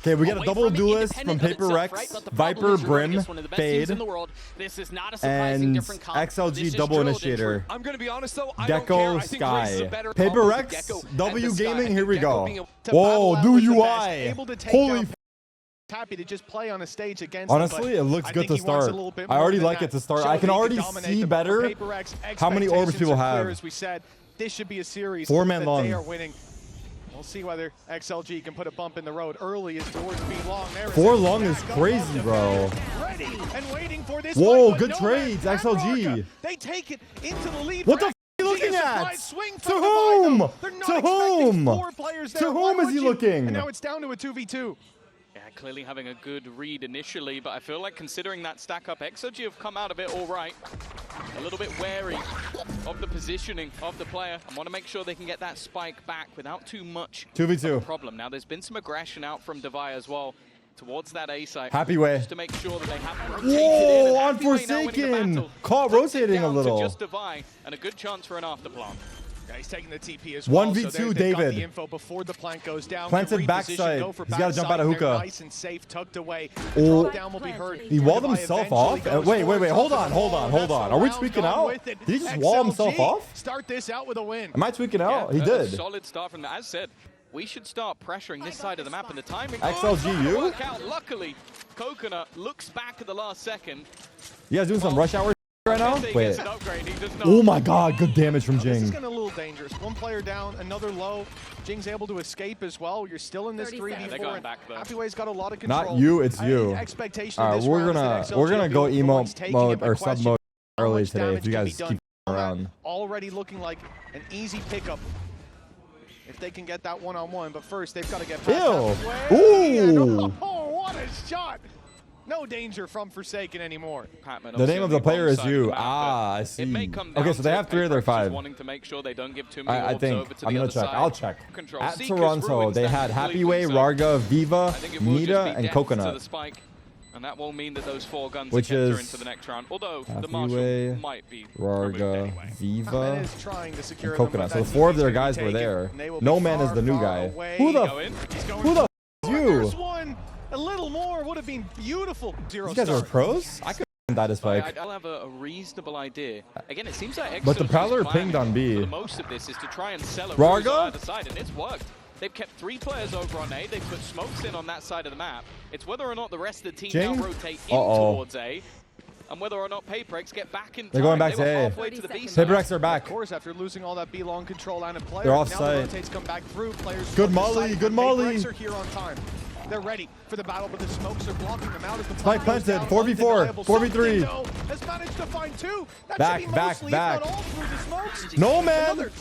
Okay, we got a double duelist from PRX, Viper, Brim, Fade, and XLG double initiator. I'm gonna be honest though, Gecko Sky. PRX, W Gaming, here we go. Whoa, new UI. Holy f. Happy to just play on a stage against honestly, it looks good to start. I already like it to start. I can already see better how many orbs people have. As we said, this should be a series 4-man that long. They are winning. We'll see whether XLG can put a bump in the road. Early is towards B long. There 4 long is crazy, bro. Ready and waiting for this whoa, fight, good no trades, XLG. They take it into the lead. What the f are you looking at? To whom? To whom? To whom is he looking? And now it's down to a 2v2. Yeah, clearly having a good read initially, but I feel like considering that stack up, XLG have come out of it all right. A little bit wary of the positioning of the player and want to make sure they can get that spike back without too much 2v2 problem. Now, there's been some aggression out from Devi as well towards that A site. Happy way. Just to make sure that they have whoa, on Forsaken. Caught rotating a little. Just Devi and a good chance for an afterplant. Yeah, he's taking the TP as well. 1v2 so David. The info before the plank goes down. Planted backside. He's got to jump out of hookah. Nice and safe, tucked away. Oh. Drop down will be heard. He walled himself off? Wait. Hold on. Are we tweaking out? Did he just wall himself off? Start this out with a win. Am I tweaking out? Yeah, he did. Solid start from that. As said, we should start pressuring this side of the map, and the timing. XLG, you? Work out. Luckily, Coconut looks back at the last second. You guys doing some rush hour right now? Wait. Upgrade, oh my god, good damage from Jing. This is getting a little dangerous. One player down, another low. Jing's able to escape as well. You're still in this 3v4. They're going back, though. Happyway's got a lot of control. Not you, it's you. Expectation All right, we're gonna go emote mode or sub mode early today if you guys keep around. Already looking like an easy pickup if they can get that one-on-one, but first they've got to get past that. Ooh! Oh, what a shot! No danger from Forsaken anymore. The name of the player is you. Ah, I see. Okay, so they have 3 of their 5. Wanting to make sure they don't give too many I think to I'm the gonna other check. side. I'll check. At Seekers Toronto, ruins they that had completely, Happyway, so Rarga, Viva, I think it will just Nita, be and death Coconut. to the spike, and that will mean that those 4 guns Which enter is into the next round. Although the Happyway, Marshal might be Rarga, anyway. Viva, trying to secure and Coconut. So the 4 of their guys were there. No Man is the new guy. Who the f is you? A little more would have been beautiful. These guys are pros? I could die this spike. I'll have a reasonable idea. Again, it seems like But the Prowler plan pinged on B. for most of this is to try and sell a Rarga? on either side, and it's worked. They've kept 3 players over on A. They've put smokes in on that side of the map. It's whether or not the rest of the team Jing? now rotate in towards A, and whether or not PRX get back in time. They're going back to A. PRX are back. Of course, after losing all that B-long control and a player, they're off now site. the rotates come back through. Players good molly, good molly. PRX are here on time. They're ready for the battle, but the smokes are blocking them out. As the spike planted, 4v4, 4v3. Has managed to find 2. That back, should be back, mostly, back. If not all through the smokes. No, man. Another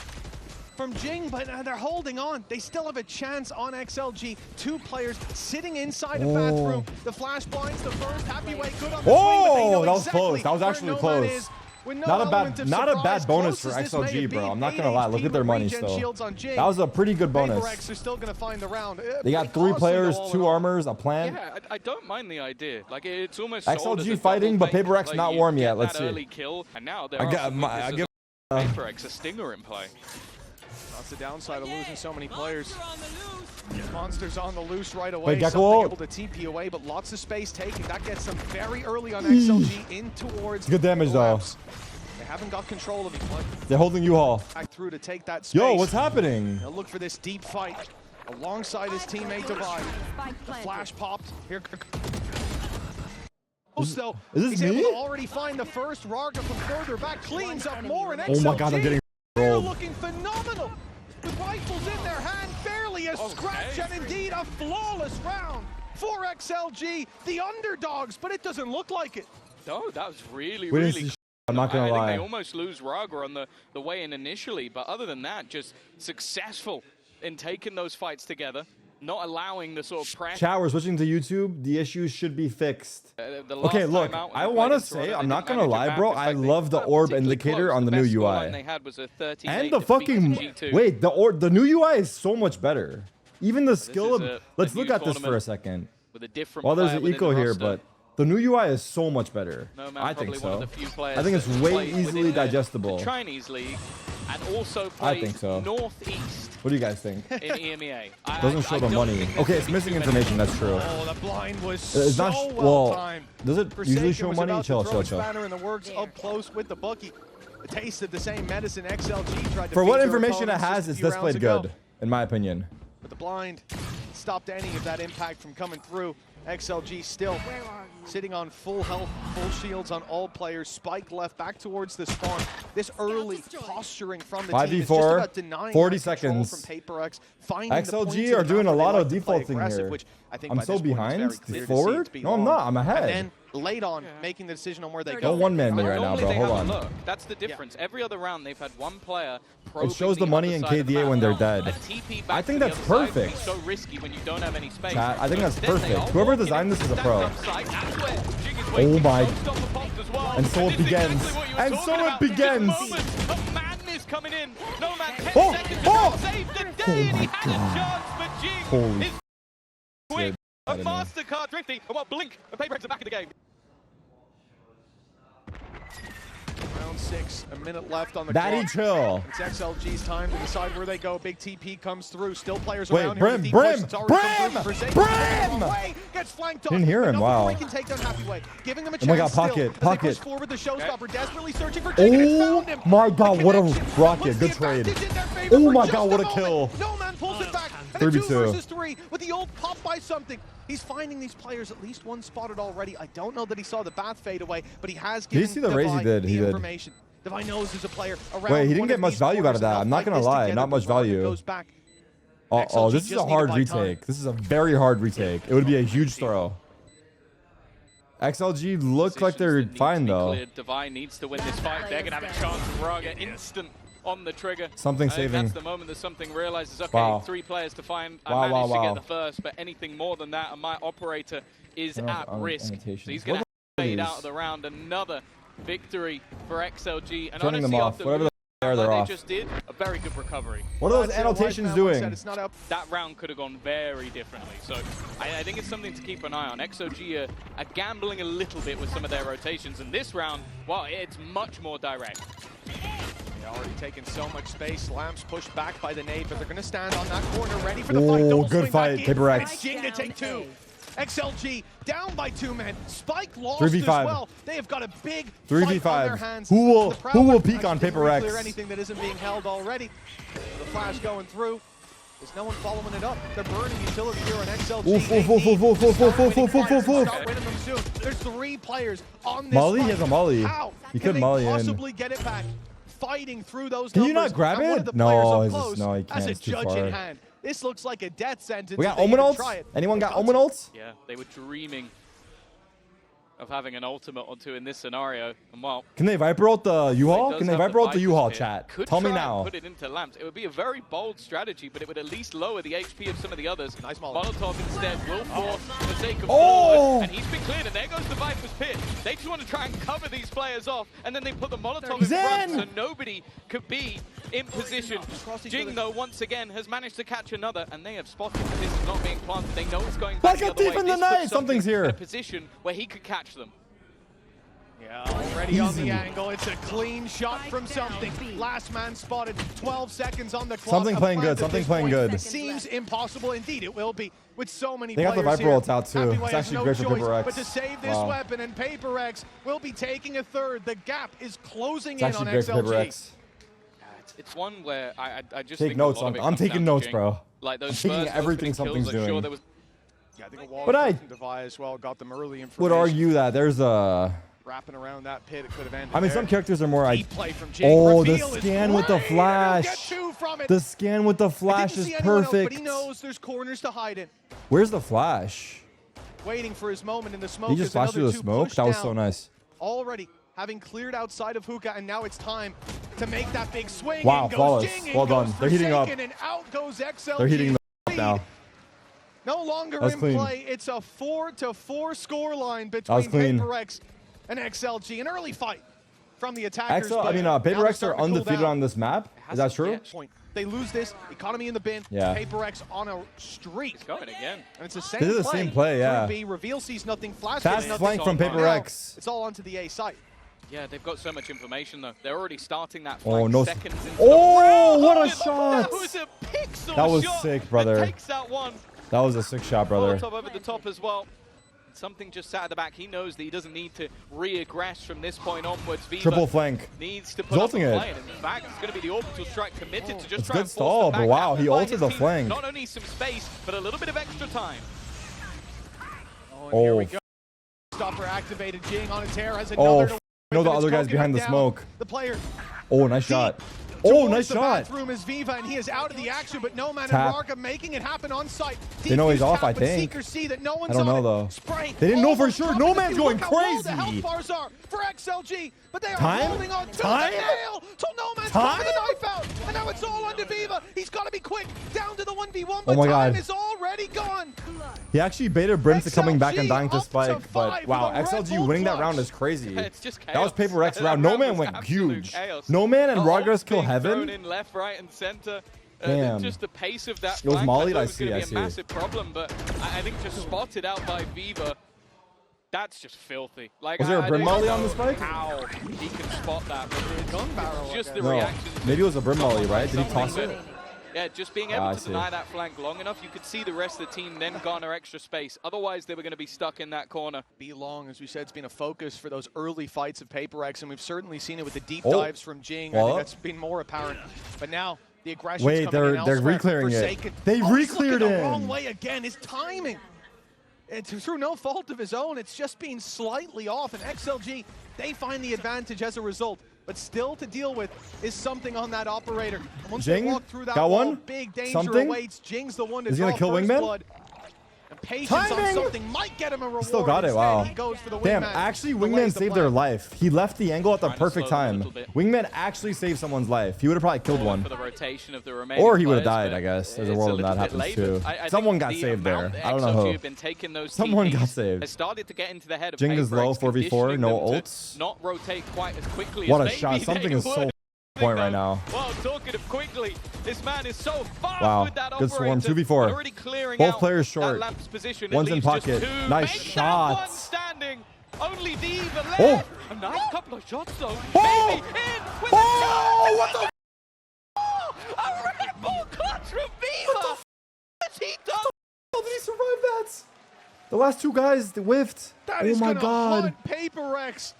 from Jing, but they're holding on. They still have a chance on XLG. 2 players sitting inside a bathroom. The flash blinds the first. Happyway good on the swing, that was close. That was actually close. Not a bad bonus for XLG, bro. I'm not gonna lie. Look at their money still. That was a pretty good bonus. PRX are still gonna find the round. They got 3 players, 2 armors, a plant. Yeah, I don't mind the idea. Like it's almost XLG fighting, but PRX not warm yet. Let's see. Kill, and now I give PRX a stinger in play. That's the downside of losing so many players. Monsters on the loose right away. Wait, Gecko able to TP away, but lots of space taken. That gets them very early on XLG in towards good damage though. They haven't got control of it. They're holding U-Haul. Back through to take that space. Yo, what's happening? They'll look for this deep fight alongside his teammate Devi. The flash popped. Here. Is this he's me? able to already find the first. Rarga from further back cleans up more, and XLG, oh my god, I'm getting rolled. Looking phenomenal. With rifles in their hand, barely a scratch, and indeed a flawless round for XLG, the underdogs, but it doesn't look like it. No, that was really I'm not gonna lie. I think they almost lose Rarga on the way in initially, but other than that, just successful in taking those fights together, not allowing the sort of pressure. Chat, we're switching to YouTube. The issues should be fixed. Okay, look, I want to say, I'm not gonna lie, bro. I love the orb indicator on the new UI. And the fucking wait, the new UI is so much better. Even the skill of let's look at this for a second. Well, there's an eco here, but the new UI is so much better. I think so. I think it's way easily digestible. The Chinese league and also played I think so. northeast What do you guys think? in EMEA. Doesn't show the money. Okay, it's missing information. That's true. Oh, the blind was It's so not well timed. Does it usually show money? Chill. In the works up close with the bookie. The taste of the same medicine XLG tried to For what feed their information it opponents has, just a it's few displayed rounds ago. good, in my opinion. But the blind stopped any of that impact from coming through. XLG still sitting on full health, full shields on all players. Spike left back towards the spawn. This early posturing from the team is just 5v4, about denying 40 that control seconds. from PRX. Finding the points XLG in are the doing map a where lot they of like to play defaulting aggressive, here. which I think I'm by so this point behind. it's very clear to see Forward? it's No, I'm not. I'm ahead. And then late on, making the decision on where they go. Don't one-man me But right now, normally bro. they Hold have on. a look. That's the difference. Every other round they've had one player probing It shows the money other in side of the KDA map. when they're Now, dead. a TP I back think to the that's other side would be perfect. so risky when you don't have any space. Chat, I think that's Instead, they perfect. are Whoever walking designed this is a into pro. the stand-up site. That's where Jing is Oh waiting. my. Closed on the box as well. And so it this is begins. exactly what you were And talking so it about. Just begins. moments of madness coming in. No man, 10 Oh, seconds oh. to save the day, and he had a chance, but Jing Holy is quick. A I don't know. MasterCard thrifty. And what blink? The PRX are back in the game. Round 6, a minute left on the Daddy clock. chill. It's XLG's time to decide where they go. Big TP comes through. Still players Wait, around Brim, here. Brim, It's already come through for Brim, Forsaken. Brim! Wrong way, gets flanked off. Didn't hear him, But wow. Nobody can take down Happy Way. Giving them a Oh my chance God, still. pocket, As they push pocket. forward, the showstopper desperately searching for Jing, and it's Oh found him. my God, The what a connection rocket. puts Good the trade. advantage in their favor Oh for my just God, a what a moment. kill. No man pulls it back. And a 2 3v2. versus 3 with the old pop by something. He's finding these players, at least one spotted already. I don't know that he saw the Bath fade away, but he has given Did you see the raise he did? the He did. information. Devi knows there's a player around. Wait, he didn't one get of much these value out corners, of that. and I'm they'll not gonna fight this lie, together. not much The Valorant value. goes back. Oh, XLG this is just a need hard to buy time. retake. This is a very hard retake. It would be a huge throw. XLG look like they're fine though. Devi needs to win this fight. They're gonna have a chance. Braga instant on the trigger. Something I think saving. That's the moment that something realizes. Okay, Wow. 3 players to find. Wow, I managed wow, to wow. get the first, but anything more than that, and my operator is I don't know at if risk. So annotations. he's What gonna the fade is? out of the round. Another victory for XLG, and Turning them honestly, off. after Whatever losing the like they're they off. just did, a very good recovery. What are those That's it. Wise annotations man once said doing? it's not up. That round could have gone very differently. So I think it's something to keep an eye on. XOG are gambling a little bit with some of their rotations. And this round, well, it's much more direct. They're already taking so much space. Lamps pushed back by the nade, but they're going to stand on that corner, ready for the fight. Oh, Double good swing fight, back in. PRX. It's Jing to take 2. XLG down by 2 men. Spike lost 3v5. as well. They have got a big 3v5. fight on their hands. Who will- The Proud who will Ones peek on actually Paper X? clear anything that isn't being held already. The flash going through. There's no one following it up. They're burning utility here on XLG. Oof, They oof, oof, need oof, oof, to oof, start oof, winning oof, oof, fights oof, and oof. start winning them soon. There's 3 players on this Molly? He fight. has a Molly. How He can could they Molly in. possibly get it back? Fighting through those Can you numbers, not grab and one it? of the No, players up it's just- close no, he has can't. a It's too judge far. in hand. This looks like a death sentence. We got if they Omen even ults? try it. Anyone got They've Omen to. ults? Yeah, they were dreaming of having an ultimate or 2 in this scenario. And well, Can they Viper ult the U-Haul? does Can they have Viper ult the Vipers U-Haul, here. chat? Could Tell me try and now. put it into lamps. It would be a very bold strategy, but it would at least lower the HP of some of the others. Nice Molotov. Molotov instead will force Forsaken Oh! forward, and he's been cleared, and there goes the Viper's pit. They just want to try and cover these players off, and then they put the Molotov in front, so nobody could be in position. Jing, though, once again, has managed to catch another, and they have spotted that this is not being planted. They know it's going back Like the a other thief way. in the This night! puts Something's something here. in a position where he could catch them. Yeah, already on the Easy. angle. It's a clean shot from something. Last man spotted. 12 seconds on the clock. Something A playing plant good, at something this playing point good. Seems impossible. Indeed, it will be with so many They got players the Viper here. ults out, too. Happy It's Way has actually no great for choice PRX. but to save this Wow. weapon, and PRX will be taking a third. The gap is closing It's in actually on great for XLG. PRX. It's one where I just Take think notes a lot on. of it I'm comes taking down to notes, Jing. bro. Like those I'm taking first everything opening something's kills, I'm sure doing. there was Yeah, I think a wall But I- from Devi as well got them early information. Would argue that there's a... Wrapping around that pit, it could have ended I mean, there. some characters are more... Deep play from Jing. Oh, the Reveal is scan with the great, and he'll get flash. 2 from it. The scan with the I flash didn't is see anyone else, perfect. but he knows there's corners to hide in. Where's the flash? Waiting for his moment in the smoke. He just as flashed through another the 2 smoke? push That was down. so nice. Already having cleared outside of Hookah, and now it's time to make that big swing. Wow, in goes flawless. Jing, in Well goes done. They're heating up. Forsaken, and out goes XLG. They're heating up now. No longer That's in clean. play. It's a 4-4 scoreline was between clean. PRX and XLG. An early fight from the attackers. but PRX now they're are starting to cool undefeated down. on this map. Is that true? Point. They lose this, economy in the bin. Yeah. PRX on a streak. It's going again. And it's the same This is the same play, yeah. B, reveal sees nothing, flash Fast gets nothing. flank from Now PRX. It's all onto the A site. Yeah, they've got so much information though. They're already starting that Oh, flank no. seconds into Oh, the what a round. shot! That was a pixel That was shot sick, brother. that takes that one. That was a sick shot, brother. Molotov over the top as well. Something just sat at the back. He knows that he doesn't need to re-aggress from this point onwards. Viva Triple flank. needs to put up a Ulting it. play. And in fact, it's going to be the orbital strike committed to just It's try good and force stall, them but back. wow, That he will buy ulted his the team flank. Not only some space, but a little bit of extra time. Oh, and here we go. Stopper activated. Jing on a tear has Oh, another. no, the other guy's behind the smoke. The player. Oh, nice shot. Oh, nice shot. Bathroom is Viva, and he is out of the action, but No Man Tap. and Rarga making it happen on site. They know he's Defuse off, tap, I but think. Seeker see that no one's I don't know, on it. though. Spray They didn't know for over sure. top No of the Man's team. going Look how low the crazy. health bars are for XLG, but they are Time? holding on to Time? the nail till No Man's Time? got the knife out, and now it's all under Viva. He's got to be quick down to the 1v1, Oh but my time God. is already gone. He actually baited Brim to coming back and XLG dying to up to Spike, but 5 wow, with a Red XLG Bull winning that clutch. round is crazy. It's just That was chaos. Paper X That round. No round Man was went absolute huge. chaos. No Man and Oh, Rogers kill being thrown Heaven. in left, right, and center. Damn. Just the pace of that It was flank, mollied, thought I it was going see, to I be a see. massive problem, but I think just spotted out by Viva. That's just filthy. Like, Was there a I Brim don't molly know on the spike? How he can spot that? But Gun barrel, just the No, reaction. maybe it was a Brim molly, right? Did he toss something it? Yeah, just being able I to see. deny that flank long enough, you could see the rest of the team then garner extra space. Otherwise, they were going to be stuck in that corner. Be long, as we said, it's been a focus for those early fights of Paper X, and we've certainly seen it with the deep Oh. dives from Jing. I Well. think that's been more apparent. But now the aggression. Wait, they're re-clearing it. Forsaken. They Oh, he's re-cleared looking the him. wrong way again. His timing. It's through no fault of his own. It's just being slightly off, and XLG, they find the advantage as a result. But still to deal with is something on that operator. And once Jing, they walk through that got wall, one? big danger Something? awaits. Jing's the one to Is he gonna draw kill first Wingman? blood. And patience Timing! on something might get him a reward. Still got it, Instead, wow. he goes for the Damn, Wingman. actually, Delays Wingman the saved their plan. life. He left the angle at the Trying to perfect slow them a time. little bit. Wingman actually saved someone's life. He would have probably killed one. For the rotation of the remaining Or he would have players, died, but I guess. There's a it's world when little that bit happens late, too. but I Someone think got the saved there. amount that I don't know XLG who. have been taking those Someone got TPs saved. has started to get into the head of Jing is Paper low, X, 4v4, conditioning no them to ults. Not rotate quite as quickly What as a shot. maybe Something they is so would. point right now. Well, talking of quickly, this man is so fast Wow, with that good swarm, operator, 2v4. but already clearing Both out players that short. lamp's position. One's It in leaves just pocket. two. Nice Make shot. that one standing. Only Viva left. Oh. A nice couple of shots though. Oh. Maybe in with Oh, what the a Red Bull clutch from Viva. What's he done? How did he survive that? The last two guys they whiffed. That Oh is my gonna god. haunt Paper X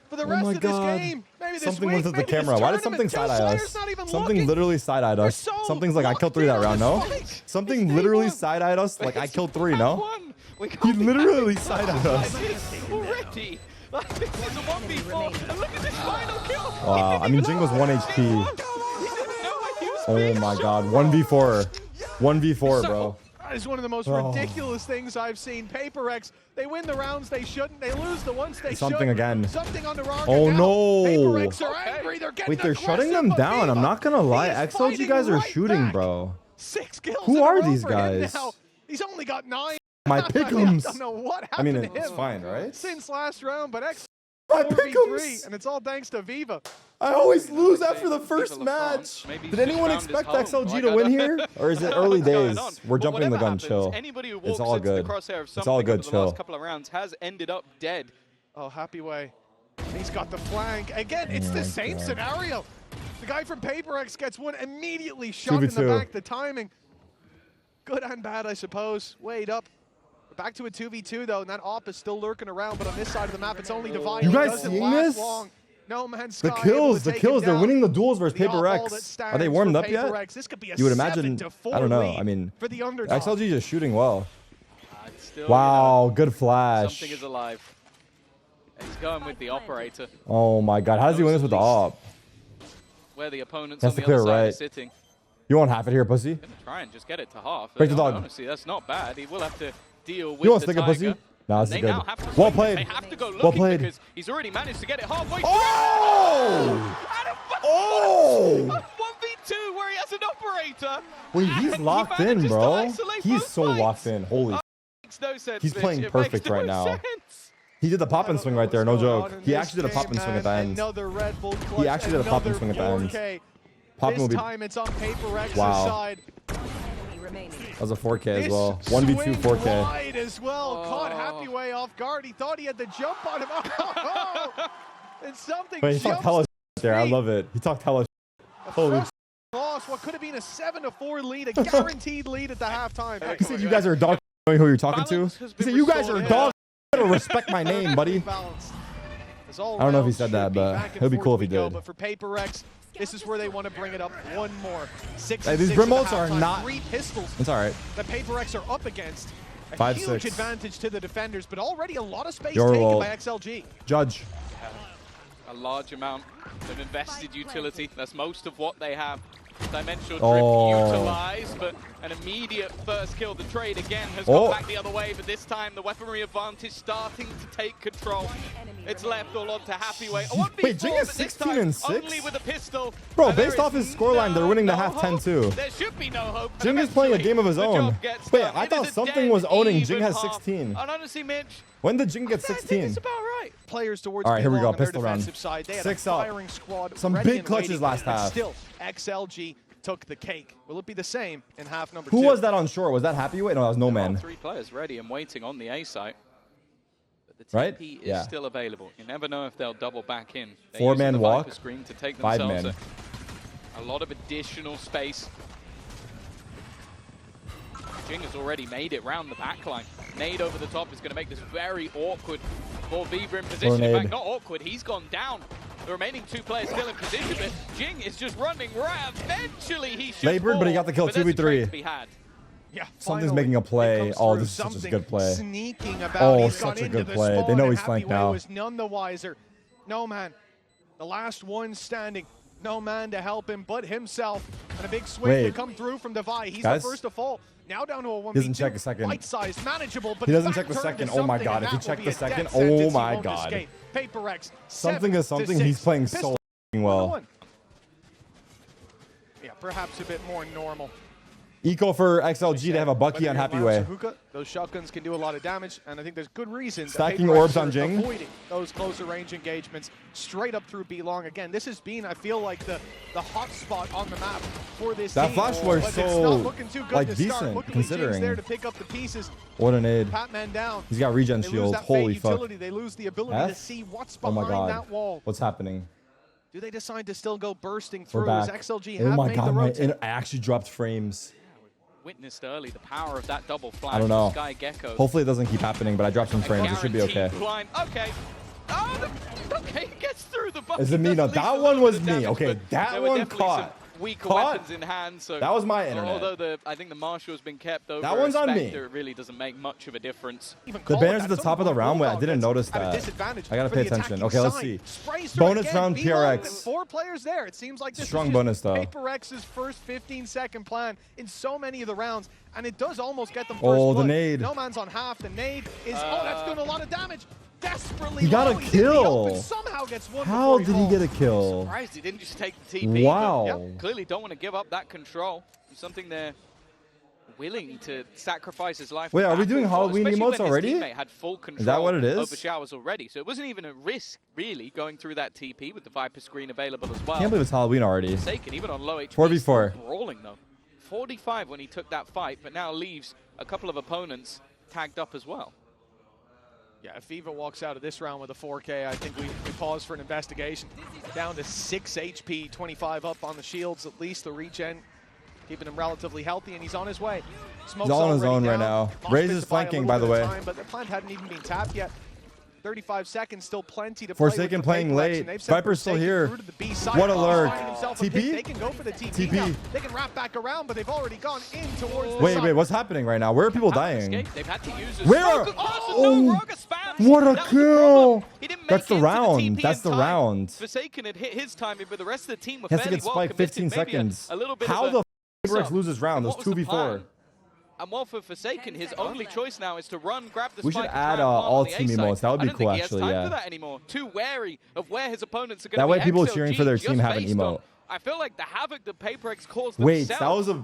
for the Oh rest my of this God. game. Maybe this Something week, went to the maybe this camera. Why did something tournament. side-eye Slayer's us? not even Something looking. literally side-eyed us. They're so Something's like, I killed 3 that locked round, in on no? this fight. Something It's literally day one. side-eyed us like I killed 3, Round no? one. We He can't be literally having side-eyed stuff us. like this already. Like, this is a 1v4. And look at this final kill. Wow, I mean, Jing was 1 HP. He didn't know where he was Oh being my shot god, from. 1v4. 1v4, bro. That is one of the most Oh. ridiculous things I've seen. Paper X, they win the rounds they shouldn't. They lose the ones they Something should. again. Something on the Rarga Oh, now. no. Paper X are Okay. angry. They're getting Wait, they're shutting aggressive, them but down. Viva, I'm not gonna lie. he is XLG fighting guys are right shooting, back. bro. 6 kills Who in a are row these for him guys? now. He's only got 9. My I pick'ems. don't know what I mean, happened to it's him fine, right? since last round, but X My 4v3, pick'ems. and it's all thanks to Viva. I always lose Like after the Viva first LaFrance, match. maybe he's Did just anyone found his expect home. XLG Like, to I win don't- here? Or is I it don't know early what's going days? on. We're But jumping the whatever gun, happens, chill. Anybody who It's walks all into good. the crosshair of It's all something good, over the chill. last couple of rounds has ended up dead. Oh, happy way. He's got the flank. Again, it's the same God. scenario. The guy from Paper X gets one immediately shot in the 2v2. back. The timing. Good and bad, I suppose. Wait up. We're back to a 2v2, though, and that op is still lurking around, but on this side of the map, it's only Divine. You It guys doesn't seeing last this? long. No Man's The Sky kills, able to the take kills. it They're down. winning the duels versus The Paper op all that X. Are stands they warmed for up yet? Paper X. This could be a You would imagine. 7-4 I don't know. lead I mean, for the underdog. XLG is shooting well. It's still, Wow, good you know, flash. something is alive. He's going with the operator, Oh my god, how does he win this with the op? where the opponents Has on to the clear other side are right. sitting. You won't have it here, pussy. Gonna try and just get it to half. Break the dog. Honestly, that's not bad. He will have to deal with You want the to stick a Tiger. pussy? No, this They is good. now have to Well swing. played. They have to go Well looking played. because he's already managed to get it halfway. Oh! Oh! 1v2 where he has an operator. Wait, and he's he locked in, manages to bro. isolate He's both so flanks. locked in. Holy. Makes no sense, He's Mitch. playing It perfect makes no right now. sense. He did the pop and swing right there, no joke. He actually did a pop and swing at the end. Another Red Bull clutch, actually did a pop and swing at the end. 4K. Popping This will be. time it's on Paper X's Wow. side. That was a 4K as This well. 1v2 swing 4K. wide as well. Caught Happy Way off guard. He thought he had the jump on him. Oh, And something Wait, he talked hella there. I love it. He talked hella holy loss. What could have been a 7-4 lead, a guaranteed lead at the halftime. He said you guys are dog knowing who you're talking to. He said you guys are dog. You better respect my name, buddy. I don't know if he said that, but it'd be cool if he did. But for PRX, this is where they want to bring it up one more. These Brimbolts are not. 3 pistols. It's all right. The PRX are up against. A 5-6. Huge advantage to the defenders, but already a lot of space taken by XLG. Judge. A large amount of invested utility. That's most of what they have. Dimensional Drift utilized, but an immediate first kill. The trade again has gone back the other way, but this time the weaponry advantage starting to take control. It's left all on to Happyway. Wait, Jing is 16 and 6? Only with a pistol. Bro, based off his scoreline, they're winning the half 10-2. There should be no hope. Jing is playing a game of his own. Wait, I thought something was owning. Jing has 16. And honestly, Mitch, when did Jing get 16? it's about right. Players towards all right, here we go. on Pistol round. Side. They had 6 a up. firing squad. Some big clutches last half. Still, XLG took the cake. Will it be the same in half number 2? Who was that on short? Was that Happyway? No, that was No Man. 3 players ready and waiting on the A site. But the TP is still available. You never know if they'll double back in. 4-man walk. Screen to take 5-man. A lot of additional space. Jing has already made it round the backline. Nade over the top is going to make this very awkward for Viva in position. In fact, not awkward. He's gone down. The remaining 2 players still in position, but Jing is just running right. Eventually, he should labored, but he got the kill 2v3. Yeah, something's making a play. Oh, this is such a good play. Sneaking about. Oh, such a good play. They know he's flanked now. Was none the wiser. No man, the last one standing. No man to help him but himself. And a big swing to come through from Devi. He's the first to fall. Now down to a 1v2. He doesn't check a second. Bite-sized, manageable, but he doesn't check the second. Oh my god, if he checked the second, oh my god. PRX, something is something. He's playing so well. Yeah, perhaps a bit more normal. Eco for XLG to have a Bucky on Happyway. Those shotguns can do a lot of damage, and I think there's good reason stacking orbs on Jing. Avoiding those closer range engagements straight up through B long. Again, this has been, I feel like, the hot spot on the map for this team. That flash was so like decent considering. There to pick up the pieces. What an aid. Patman down. He's got regen shield. Holy fuck. They lose the ability to see what's behind that wall. What's happening? Do they decide to still go bursting through? As XLG oh have my made god, the rotate? I actually dropped frames. Witnessed early the power of that double flash. I don't know. Sky Gecko. Hopefully it doesn't keep happening, but I dropped some frames. It should be okay. Okay. Oh, okay, he gets through the button. Is it me? No, that one was me. Okay, that one caught. Weaker weapons in hand, so that was my internet. Although I think the Marshal has been kept over. That one's on me. It really doesn't make much of a difference. The banners at the top of the round. Wait, I didn't notice that. I gotta pay attention. Okay, let's see. Bonus round PRX. 4 players there. It seems like this strong bonus though. PRX's first 15-second plan in so many of the rounds, and it does almost get them first. Oh, the nade. No man's on half. The nade is. Oh, that's doing a lot of damage. Desperately he got a kill. Somehow gets one. How did he get a kill? Surprised he didn't just take the TP. Wow. Clearly don't want to give up that control. Something they're willing to sacrifice his life. Wait, are we doing Halloween emotes already? Had full control is that what it is? Over showers already, so it wasn't even a risk really going through that TP with the Viper screen available as well. Can't believe it's Halloween already. Forsaken, even on low HP. 4v4. Brawling though. 45 when he took that fight, but now leaves a couple of opponents tagged up as well. Yeah, if Viva walks out of this round with a 4K, I think we pause for an investigation. Down to 6 HP, 25 up on the shields, at least the regen, keeping him relatively healthy, and he's on his way. Smoke's he's all on his own down. right now. Raze is flanking, by the way. But the plant hadn't even been tapped yet. 35 seconds, still plenty to Forsaken playing late. Viper's still here. What a lurk. TP? They can go for the TP. Now. They can wrap back around, but they've already gone in towards the wait, what's happening right now? Where are people dying? They've had to use where are... Oh, what a kill. That's the round. That's the round. Forsaken had hit his timing, but the rest of the team were he has to get spiked 15 seconds. How the PRX loses round? There's 2v4. And while for Forsaken, his only choice now is to run, grab the spike. We should add all team emotes. That would be cool, actually. Yeah. For that anymore. Too wary of where his opponents are going to be. That way, people XLG cheering for their team have an emote. I feel like the havoc that PRX caused. Wait, that was a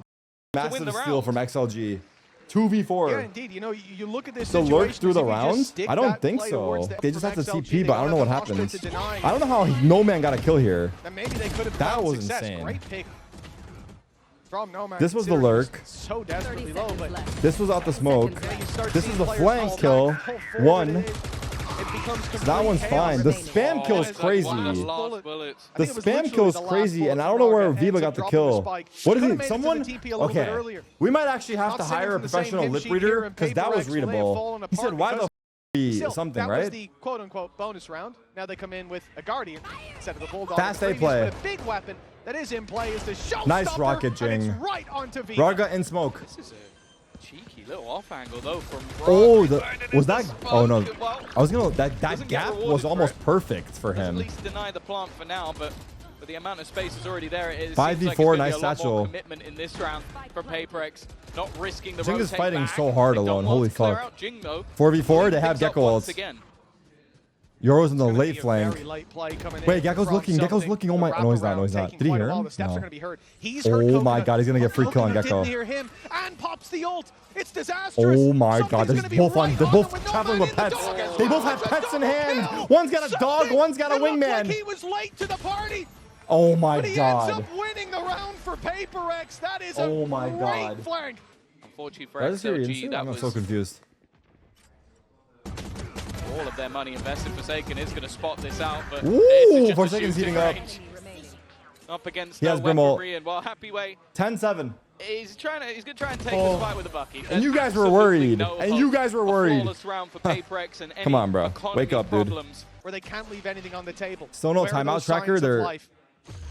massive steal from XLG. 2v4. Yeah, indeed. You know, you look at this. So lurk through the rounds? I don't think so. They just have to TP, but I don't know what happens. I don't know how No Man got a kill here. That was insane. Great pick. This was the lurk. So desperately low, but this was out the smoke. This is the flank kill. 1. it becomes complete That one's chaos. fine. The spam kill's crazy. The spam kill's crazy, and I don't know where Viva got the kill. What is he? Someone? Okay. We might actually have to hire a professional lip reader because that was readable. He said, "Why the f be something?" That right? was the quote-unquote bonus round. Now they come in with a Guardian instead of the Bulldog. Fast A play. A big weapon that is in play is the showstopper. Nice rocket, Jing. And it's right onto Viva. Raga in smoke. This is a cheeky little off angle though from Oh, was that? Oh no, I was gonna. That gap was almost perfect for him. At least deny the plant for now, but with the amount of space is already there, it 5v4, nice satchel. Commitment in this round from PRX, not risking the Jing is rotate fighting back. so hard They've done alone. well Holy to clear fuck. out Jing, though. 4v4, they have Picks up Gecko once ults. again. Yoro's in the It's gonna late be a flank. very late play coming in Wait, Gecko's from looking. Gecko's something. looking. Oh my. The No, he's not. No, wraparound he's not. taking Did he quite a hear while. him? The steps are No. gonna be heard. He's heard Oh my Coconut. god, he's gonna get free kill on Coconut Gecko. didn't hear him and pops the ult. It's disastrous. Oh my god, Something's they're gonna be both on. right They're on both them with no traveling man with in the pets. dog. They both have It's a pets in double hand. kill. One's got a dog. Something One's got a that looked like wingman. he was late to the party. Oh my But he ends god. up winning the round for PRX. That is Oh a my great god. flank. Unfortunately for That is XLG, serious. that I'm was so confused. all of their money invested. Forsaken is going to spot this out, but Ooh, it's just Forsaken's a shooting heating up. range. Up against He has no Brimble. weaponry, and well, Happy Way, 10-7. he's going to try and take Oh. this fight with a bucky. And you guys were Absolutely worried. no And hope. you guys were A worried. flawless round for PRX and any Come on, bro. economy Wake up, dude. problems. Where they can't leave anything on the table. Still no Where are timeout those tracker? signs of They're life?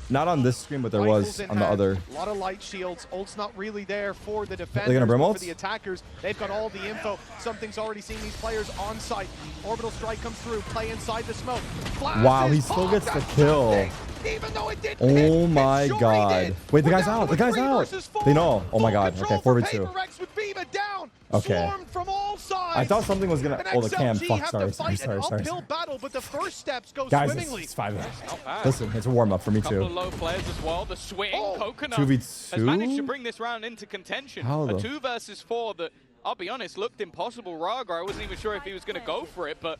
not on this screen, but there was Rifles in on the hand, other. A lot of light shields. Ult's not really there for the defenders. They're gonna brim but ults? for the attackers, they've got all the info. Something's already seen these players on site. Orbital strike comes through. Play inside the smoke. Blast Wow, is he still popped. gets the That's kill. something. Even though it didn't hit, Oh it my sure god. did. Wait, the We're guy's down out. The to guy's 3 out. versus 4. They know. Oh my Full god. control Okay, for 4v2. PRX with Viva down. Okay. Swarmed from all sides. I thought something was gonna. And Oh, the cam. XLG Fuck. have Sorry. to fight Sorry. an Sorry. uphill battle, but the first steps go Guys, swimmingly. it's 5. Not bad. Listen, it's a warm up for me Couple of too. low players as well. The swing, Oh. Coconut 2v2? has managed to bring this round into contention. How A the- 2 versus 4 that, I'll be honest, looked impossible. Raga, I wasn't even sure if he was going to go for it, but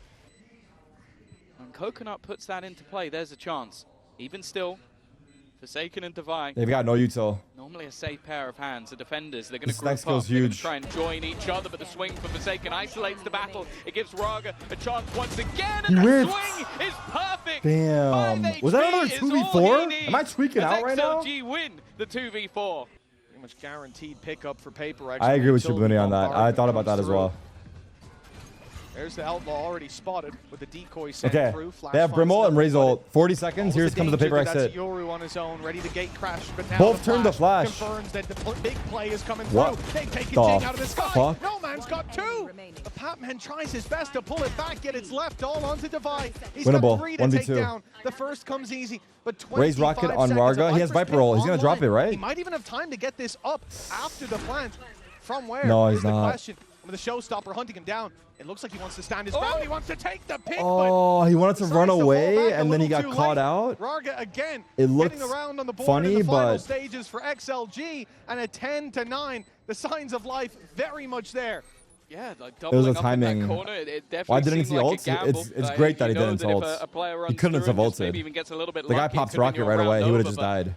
when Coconut puts that into play, there's a chance. Even still, Forsaken and Divine, They've got no util. normally a safe pair of hands. The defenders, they're going This to group next up. skill's They're going huge. to try and join each other, but the swing for Forsaken isolates the battle. It gives Raga a chance once again, and He the whiffed. swing is perfect. Damn. 5 Was that HP another is 2v4? all he needs Am I tweaking as out right now? XLG win the 2v4. Pretty much guaranteed pickup for PRX. I agree with you, until Booney, the on that. I bombardment thought about comes that as through. well. There's the Outlaw already spotted with the decoy sent Okay. through. Flash They have finds Brimble and nobody, Razor. but 40 seconds. all Here the comes the danger, paper but exit. that's Yoru on his own, ready to gate crash. But now Both turned the flash. confirms that the big play is coming What through. They've taken the Jing out of the sky. fuck? No man's got 2. The Patman tries his best to pull it back, yet it's left all onto Divide. He's Winnable. got 3 to 1v2. take down. The first comes easy, but 25 Raise rocket on seconds. Raga. A He has Viper's Viper roll. pick He's gonna drop online. it, right? He might even have time to get this up after the plant. From where? No, is he's the not. question. With the showstopper hunting him down, it looks like he wants to stand his ground. He wants to take the pick, Oh, he wanted to decides run to fall away, back a and then he little got too caught late. out. Raga again It looked getting around on the board funny, in the final but stages for XLG, and a 10-9. The signs of life very much there. Yeah, like was a doubling up in timing. that corner, it definitely Why didn't he seemed like ult? a gamble. It's great that he you know didn't that if ult. a player He runs couldn't through have and just ulted. maybe even gets a little bit The guy lucky, it pops could have rocket been right your away. round He would have over, just but died.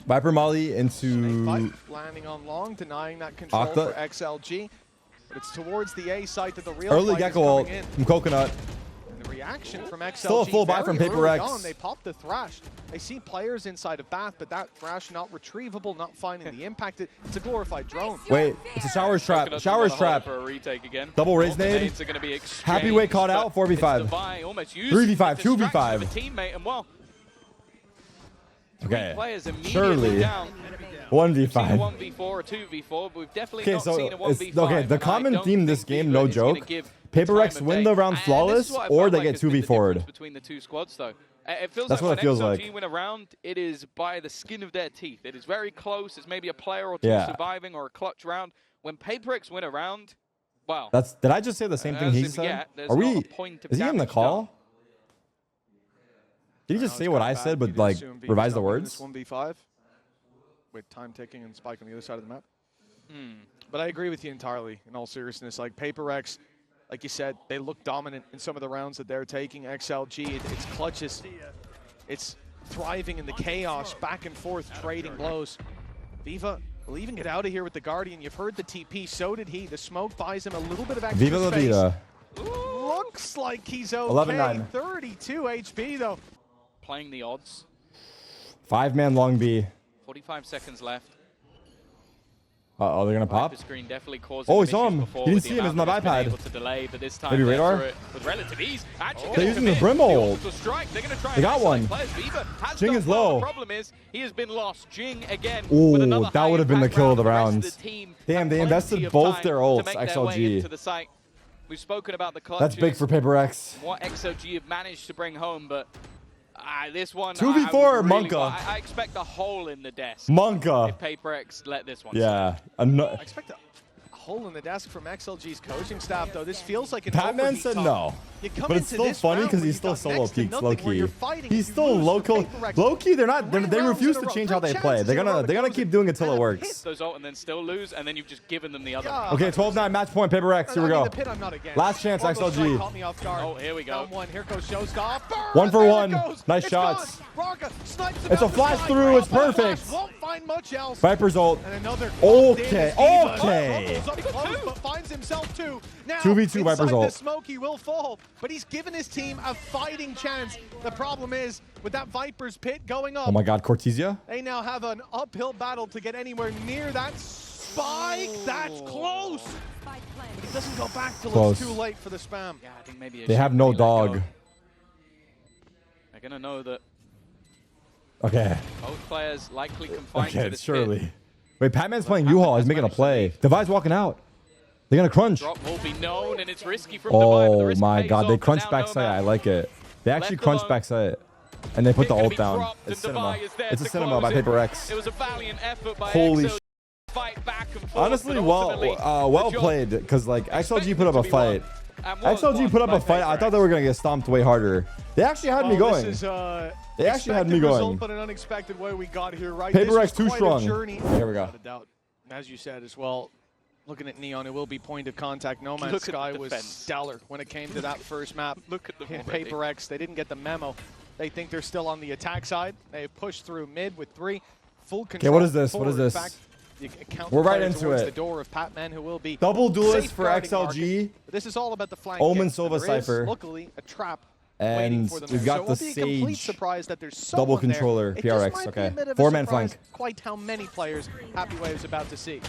Viper Molly into Fight, landing on long, denying that control Octa. for XLG. But it's towards the A site that the real early fight is Gecko ult coming in. from Coconut. And the reaction from XLG Still a full buy from very PRX. early on, they pop the Thrash. They see players inside of Bath, but that Thrash not retrievable, not finding the impact. It's a glorified drone. Wait, it's a showers trap. Coconut's Showers gonna hold trap. for a retake again. Double raise All the nade. nades are gonna be exchanged, Happy Way caught out, but 4v5. it's Divine almost using 3v5, the distraction 2v5. of a teammate, and well, Okay. players immediately Surely. down. 1v5. 1v4 or 2v4, but we've definitely Okay, not so seen a it's 1v5. okay. The and I common don't theme this think game, Viva no is gonna joke. give PRX time of win day. the round And flawless, this is what I or felt they like get has been the 2v4'd. difference between the two squads, though. It feels That's like what it when feels XLG like. win a round, it is by the skin of their teeth. It is very close. It's maybe a player or two Yeah. surviving or a clutch round. When PRX win a round, wow. Did I just say the same thing As he if said? yet, there's Are not we? a point of Is he in the damage call? done. Did he just say what I said, but like revise the words? 1v5 with time ticking and Spike on the other side of the map. But I agree with you entirely, in all seriousness. Like, PRX, like you said, they look dominant in some of the rounds that they're taking. XLG, it's clutches. It's thriving in the chaos, back and forth, trading blows. Viva will even get out of here with the Guardian. You've heard the TP, so did he. The smoke buys him a little bit of extra Viva la space. vida. Ooh, looks like he's okay. 11-9. 32 HP though. Playing the odds. 5-man long B. 45 seconds left. Uh-oh, they're gonna pop. The screen definitely caused Oh, he saw him. He didn't see him. It's my iPad. Able to delay, but this time Maybe radar? with relative ease. They're using the brim ult. They got one. Jing is low. The problem is he has been lost. Jing again. Ooh, that would have been the kill of the round. Damn, they invested both their ults, XLG. We've spoken about the clutches. That's big for PRX. What XLG have managed to bring home, but this one 2v4 Monka. I expect a hole in the desk. Monka. If PRX let this one. Yeah. I expect a hole in the desk from XLG's coaching staff, though. This feels like an Batman said no. But it's still funny because he's still solo peaks low-key. He's still low-key. They refuse to change how they play. They're gonna keep doing it till it works. Those ult and then still lose, and then you've just given them the other. Okay, 12-9 match point, PRX. Here we go. Last chance, XLG. Oh, here we go. Here goes Showstop. 1 for 1. Nice shots. It's a flash through. It's perfect. Won't find much else. Viper's ult. Okay. Okay. But finds himself too. Now, 2v2 Viper's ult. The smoke, he will fall, but he's given his team a fighting chance. The problem is, with that Viper's pit going up. Oh my God, Cortesia. They now have an uphill battle to get anywhere near that spike. That's close. But he doesn't go back till it's too late for the spam. Yeah, I think maybe they have no dog. They're gonna know that. Okay. Both players likely confined to this surely. pit. Wait, Patman's playing U-Haul. He's making a play. Devi's walking out. They're gonna crunch. Drop will be known, and it's risky from oh my God, they crunch backside. I like it. They actually crunch backside. And they put the ult down. It's cinema. It's a cinema by PRX. It was a valiant effort by Holy XLG. Fight back and forth, honestly, well played, because like XLG put up a fight. XLG put up a fight. I thought they were gonna get stomped way harder. They actually had me going. They actually had me going. But an unexpected way we got here, right? PRX too strong. Here we go. As you said as well, looking at Neon, it will be point of contact. No Man's Sky was stellar when it came to that first map. Look at the PRX, they didn't get the memo. They think they're still on the attack side. They pushed through mid with 3. Full control. Okay, what is this? What is this? We're right into it. The door of Patman, who will be double duelist for XLG. This is all about the flank. Omen Silva Cypher. Luckily, a trap. And we've got the Sage double controller PRX. Okay, 4-man flank. Quite how many players Happy Way is about to see.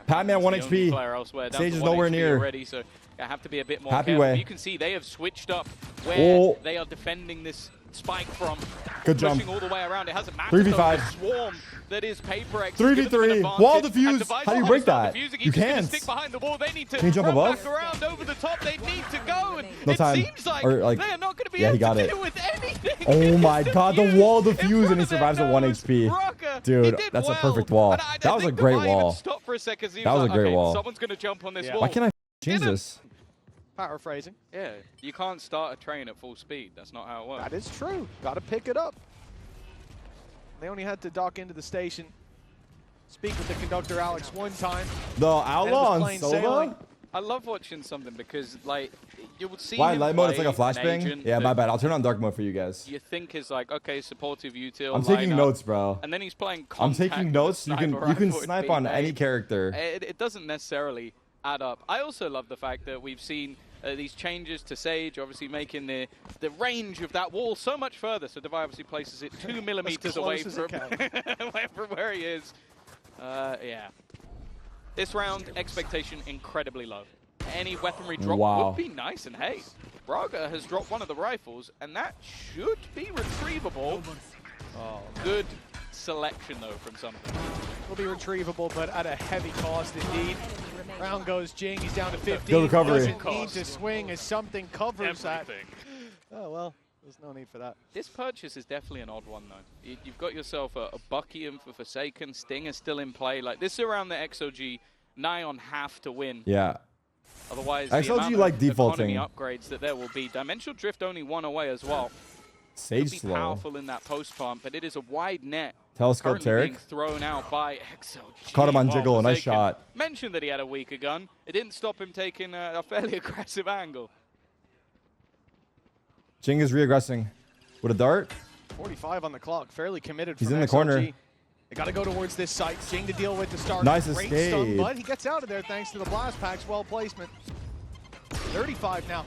Patman 1 HP. Sage is nowhere near. Already, so I have to be a bit more Happy careful. Way. You can see they have switched up where they are defending this spike from. Good jump. Pushing all the way around. It hasn't mattered. 3v5. The swarm that is PRX. 3v3. Wall defuse. How do you break that? You can't. Stick behind the wall. They need to Can you jump above? back around over the top. They need to go. And no time. It seems like they are not going to be able to deal with anything. Oh my God, the wall defuse and he survives at 1 HP. Dude, that's a perfect wall. That was a great wall. That was a great wall. Someone's going to jump on this wall. Why can't I change this? Paraphrasing. Yeah, you can't start a train at full speed. That's not how it works. That is true. Got to pick it up. They only had to dock into the station, speak with the conductor Alex one time. The outlaw on Silva? I love watching something because, like, you would see. Why light mode? It's like a flashbang. Yeah, my bad. I'll turn on dark mode for you guys. You think is like, okay, supportive util. I'm taking notes, bro. And then he's playing. I'm taking notes. You can snipe on any character. It doesn't necessarily add up. I also love the fact that we've seen these changes to Sage, obviously making the range of that wall so much further. So Devi obviously places it 2 millimeters away from where he is. Yeah. This round, expectation incredibly low. Any weaponry drop would be nice, and hey, Braga has dropped one of the rifles, and that should be retrievable. Oh, good selection, though, from something. Will be retrievable, but at a heavy cost indeed. Round goes Jing, he's down to 15. Good recovery. Doesn't need to swing as something covers that. Oh, well, there's no need for that. This purchase is definitely an odd one, though. You've got yourself a Buckingham for Forsaken. Sting is still in play. Like, this is around the XOG nigh on half to win. Yeah. Otherwise, XLG like defaulting upgrades that there will be. Dimensional Drift only 1 away as well. Sage It'll be powerful in that post pump, but it is a wide net. Telescope Tarik thrown out by XLG. Caught him on jiggle, nice shot. Mentioned that he had a weaker gun. It didn't stop him taking a fairly aggressive angle. Jing is re-aggressing with a dart. 45 on the clock, fairly committed. He's in the corner. They got to go towards this site. Jing to deal with the start. Nice Great escape. stun, but he gets out of there thanks to the blast packs. Well placement. 35 now.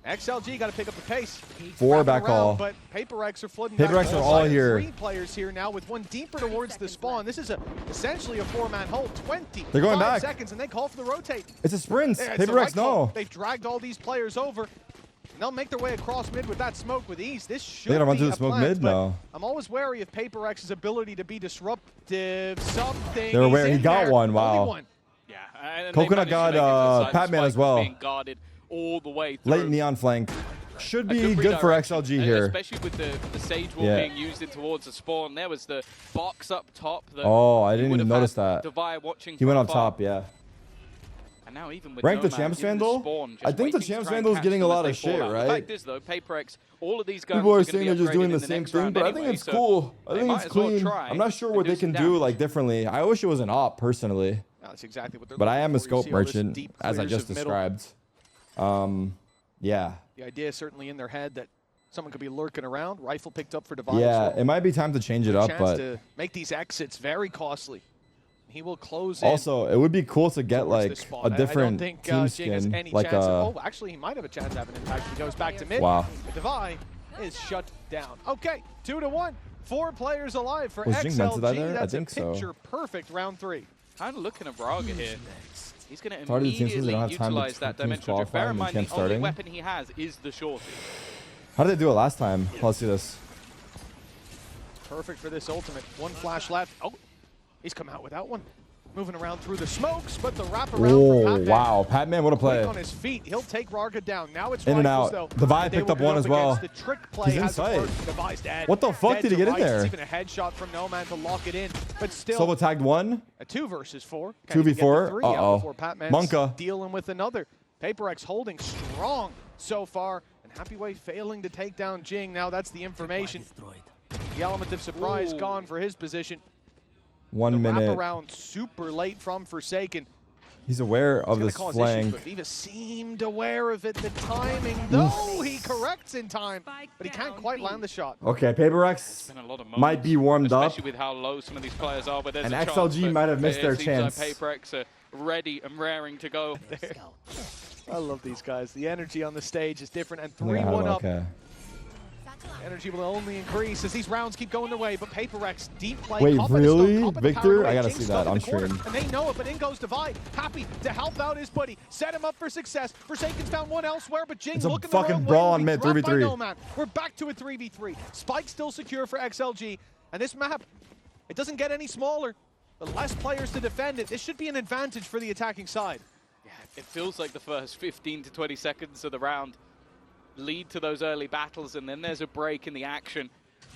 XLG got to pick up the pace. 4 back all. But PRX are flooding. PRX are all here. 3 players here now with 1 deeper towards the spawn. This is essentially a 4-man hold. 20. They're going back. Seconds, and they call for the rotate. It's a sprint. PRX, no. They've dragged all these players over. And they'll make their way across mid with that smoke with ease. This should be They don't run through a the smoke plant, mid? No. I'm always wary of PRX's ability to be disruptive. Something. They're aware. He got there. one. Wow. Only one. Yeah. Coconut got Patman as well. Being guarded all the way through. Late neon flank. Should be good for XLG here. Especially with the Sage Wall being used in towards the spawn. There was the box up top. Oh, I didn't even notice that. Watching he went up top, yeah. And now even with Rank the Nomad, Champs Vandal? Spawn, I think the Champs Vandal is getting a lot of shit, right? The fact is, though, PRX, all of these guns people are going saying they're just doing the same thing, but I think it's cool. I think it's clean. I'm not sure what they can do like differently. I wish it was an op personally. No, that's exactly what they're but I am a for. scope merchant, as I just described. Yeah. The idea is certainly in their head that someone could be lurking around. Rifle picked up for Divide. Yeah, it might be time to change it up, but to make these exits very costly. He will close in. Also, it would be cool to get like a different team skin, like oh, actually, he might have a chance to have an impact. He goes back to mid. Wow. Divide is shut down. Okay, 2-1. 4 players alive for Was XLG. There? That's I think a picture perfect round 3. Kind of looking at Braga here. He's going to Part immediately utilize that dimensional drift. Bear in mind, the only weapon he has is the shorty. How did they do it last time? Let's see this. Perfect for this ultimate. 1 flash left. Oh, he's come out without one. Moving around through the smokes, but the wraparound from Patman. Wow, Patman, what a play. On his feet, he'll take Raga down. Now it's in and rifles, out. Though. Divide picked up one as well. The trick play He's inside. Dead. What the fuck did he get in there? It's even a headshot from Nomad to lock it in, but still. Solo tagged 1. A 2 versus 4. 2v4. Uh-oh. Monka dealing with another. PRX holding strong so far, and Happyway failing to take down Jing. Now that's the information. The element of surprise gone for his position. 1 minute. Wraparound super late from Forsaken. He's aware of this flank. But Viva seemed aware of it. The timing, though, he corrects in time, but he can't quite land the shot. Okay, PRX might be warmed up. Especially with how low some of these players are, but there's and a XLG chance, might have missed their chance. Like PRX are ready and raring to go. I love these guys. The energy on the stage is different, and 3-1 up. Okay. Energy will only increase as these rounds keep going their way, but PRX deep play. Wait, really? Victor? I gotta see that on stream. And they know it, but in goes Divide. Happy to help out his buddy. Set him up for success. Forsaken's found one elsewhere, but Jing looking the wrong way. It's a fucking brawl on mid, 3v3. We're back to a 3v3. Spike still secure for XLG. And this map, it doesn't get any smaller. The less players to defend it. This should be an advantage for the attacking side. Yeah, it feels like the first 15 to 20 seconds of the round lead to those early battles, and then there's a break in the action.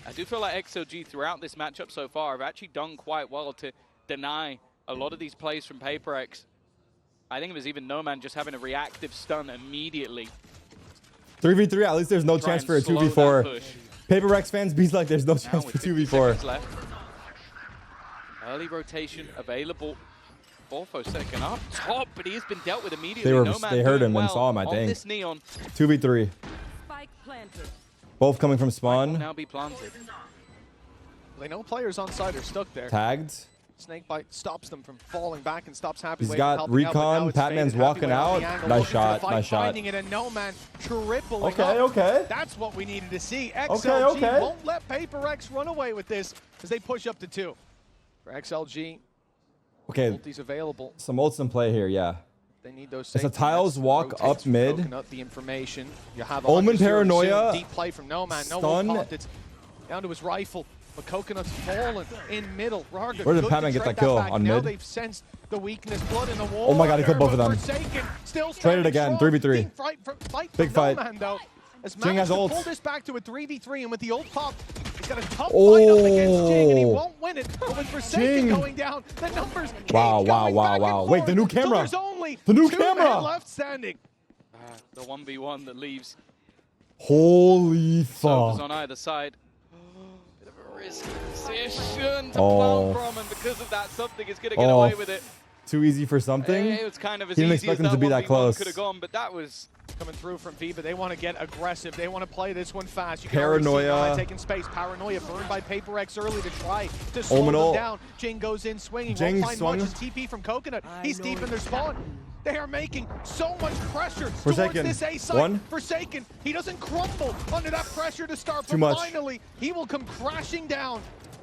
I do feel like XLG throughout this matchup so far have actually done quite well to deny a lot of these plays from PRX. I think it was even Nomad just having a reactive stun immediately. 3v3, at least there's no chance for a 2v4. PRX fans be like there's no chance for 2v4. Early rotation available. Second up top, but he has been dealt with immediately. They heard him and saw him, I think. This neon. 2v3. Both coming from spawn. Will now be planted. They know players on side are stuck there. Tagged. Snakebite stops them from falling back and stops Happy. He's got recon. Patman's walking out. Nice shot. Nice shot. Finding it, and Nomad tripling Okay. That's what we needed to see. XLG won't let PRX run away with this as they push up to 2. For XLG. Okay, ulti's available. Some ults in play here, yeah. They need those. It's a tiles walk up mid. The information. You have Omen Paranoia. Deep play from Nomad. Stun. No it's down to his rifle. But Coconut's fallen in middle. Raga, where did Patman get that kill? On now mid? They've sensed the weakness. Blood in the wall. Oh my god, he killed both of them. Traded again. 3v3. Big fight. Nomad, though, Jing has ult. Pull this back to a 3v3, and with the ult pop, he's got a tough fight up against Jing, and he won't win it. But with Forsaken going down, the numbers keep Wow. Wait, the new camera. There's only the new 2 camera men left standing. The 1v1 that leaves. Holy fuck. On either side. Bit of a risky position to plant from, and because of that, something is going to get away with it. Too easy for something? It was kind of as he didn't easy expect as him to be that close. Could have gone, but that was coming through from Viva. They want to get aggressive. They want to play this one fast. You Paranoia. Taking space. Paranoia burned by PRX early to try to slow them down. Jing goes in swinging. Won't find much. TP from Coconut. He's deep in their spawn. They are making so much pressure Forsaken. towards this A side. One. Forsaken. He doesn't crumble under that pressure to start, Too but much. finally he will come crashing down.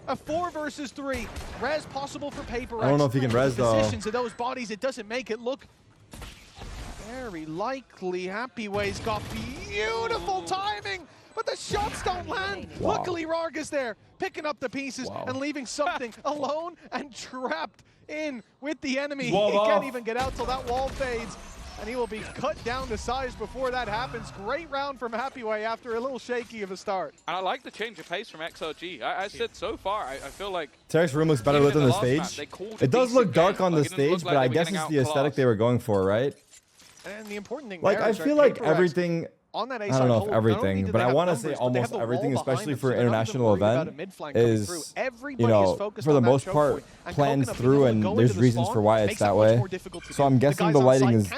A 4 versus 3. Res possible for PRX. I don't know if he can res though. Positions of those bodies, it doesn't make it look very likely. Happyway's got beautiful timing, but the shots don't land. Wow. Luckily, Rarga's there, picking up the pieces Wow. and leaving something alone and trapped in with the enemy. Wall He off. can't even get out till that wall fades, and he will be cut down to size before that happens. Great round from Happyway after a little shaky of a start. And I like the change of pace from XLG. I said so far, I feel like Tarik's room looks better even lit in on the the last map, stage. they called a It does decent look dark game. on the Like, it didn't look stage, like but I they were guess getting it's the aesthetic outclassed. they were going for, right? And the important thing Like, there I is that feel like PRX everything... on that I don't know if everything, but I want to say almost everything, especially for an international event, is, you know, for the most part, plans through, and there's reasons for why it's that way. So I'm guessing the lighting is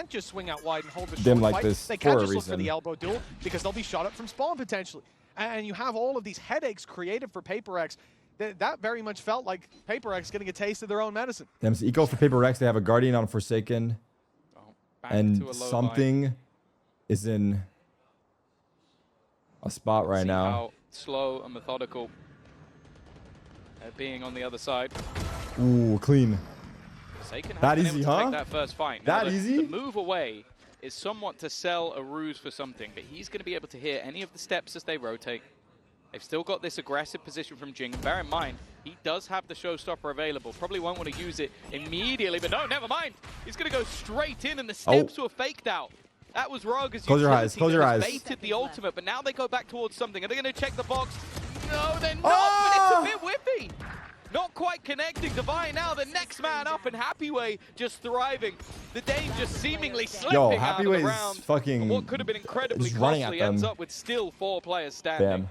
dim like this they can't for a just look for reason. the elbow duel because they'll be shot up from spawn potentially. And you have all of these headaches created for PRX. That very much felt like PRX getting a taste of their own medicine. It's eco for PRX. They have a Guardian on Forsaken, Back and to a low something line. is in a spot right See now. how slow and methodical being on the other side. Ooh, clean. Forsaken That hasn't been easy, able to huh? take that first fight. That Now, easy? The move away is somewhat to sell a ruse for something, but he's going to be able to hear any of the steps as they rotate. They've still got this aggressive position from Jing. Bear in mind, he does have the showstopper available. Probably won't want to use it immediately, but no, never mind. He's going to go straight in, and the steps were faked out. That was Rarga's Close your eyes, utility close that your was eyes. baited the ultimate, but now they go back towards something. Are they going to check the box? No, they're not, Ah! but it's a bit whippy. Not quite connecting. Divine now the next man up, and Happyway just thriving. The Dane just seemingly slipping out of the Happyway's round. fucking And what could have been incredibly just running at costly ends them. up with still 4 players standing. Bam.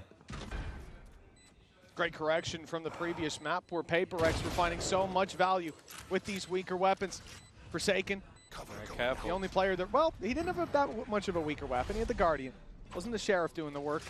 Great correction from the previous map where PRX were finding so much value with these weaker weapons. Forsaken, Very careful. the only player that, well, he didn't have that much of a weaker weapon. He had the Guardian. Wasn't the Sheriff doing the work.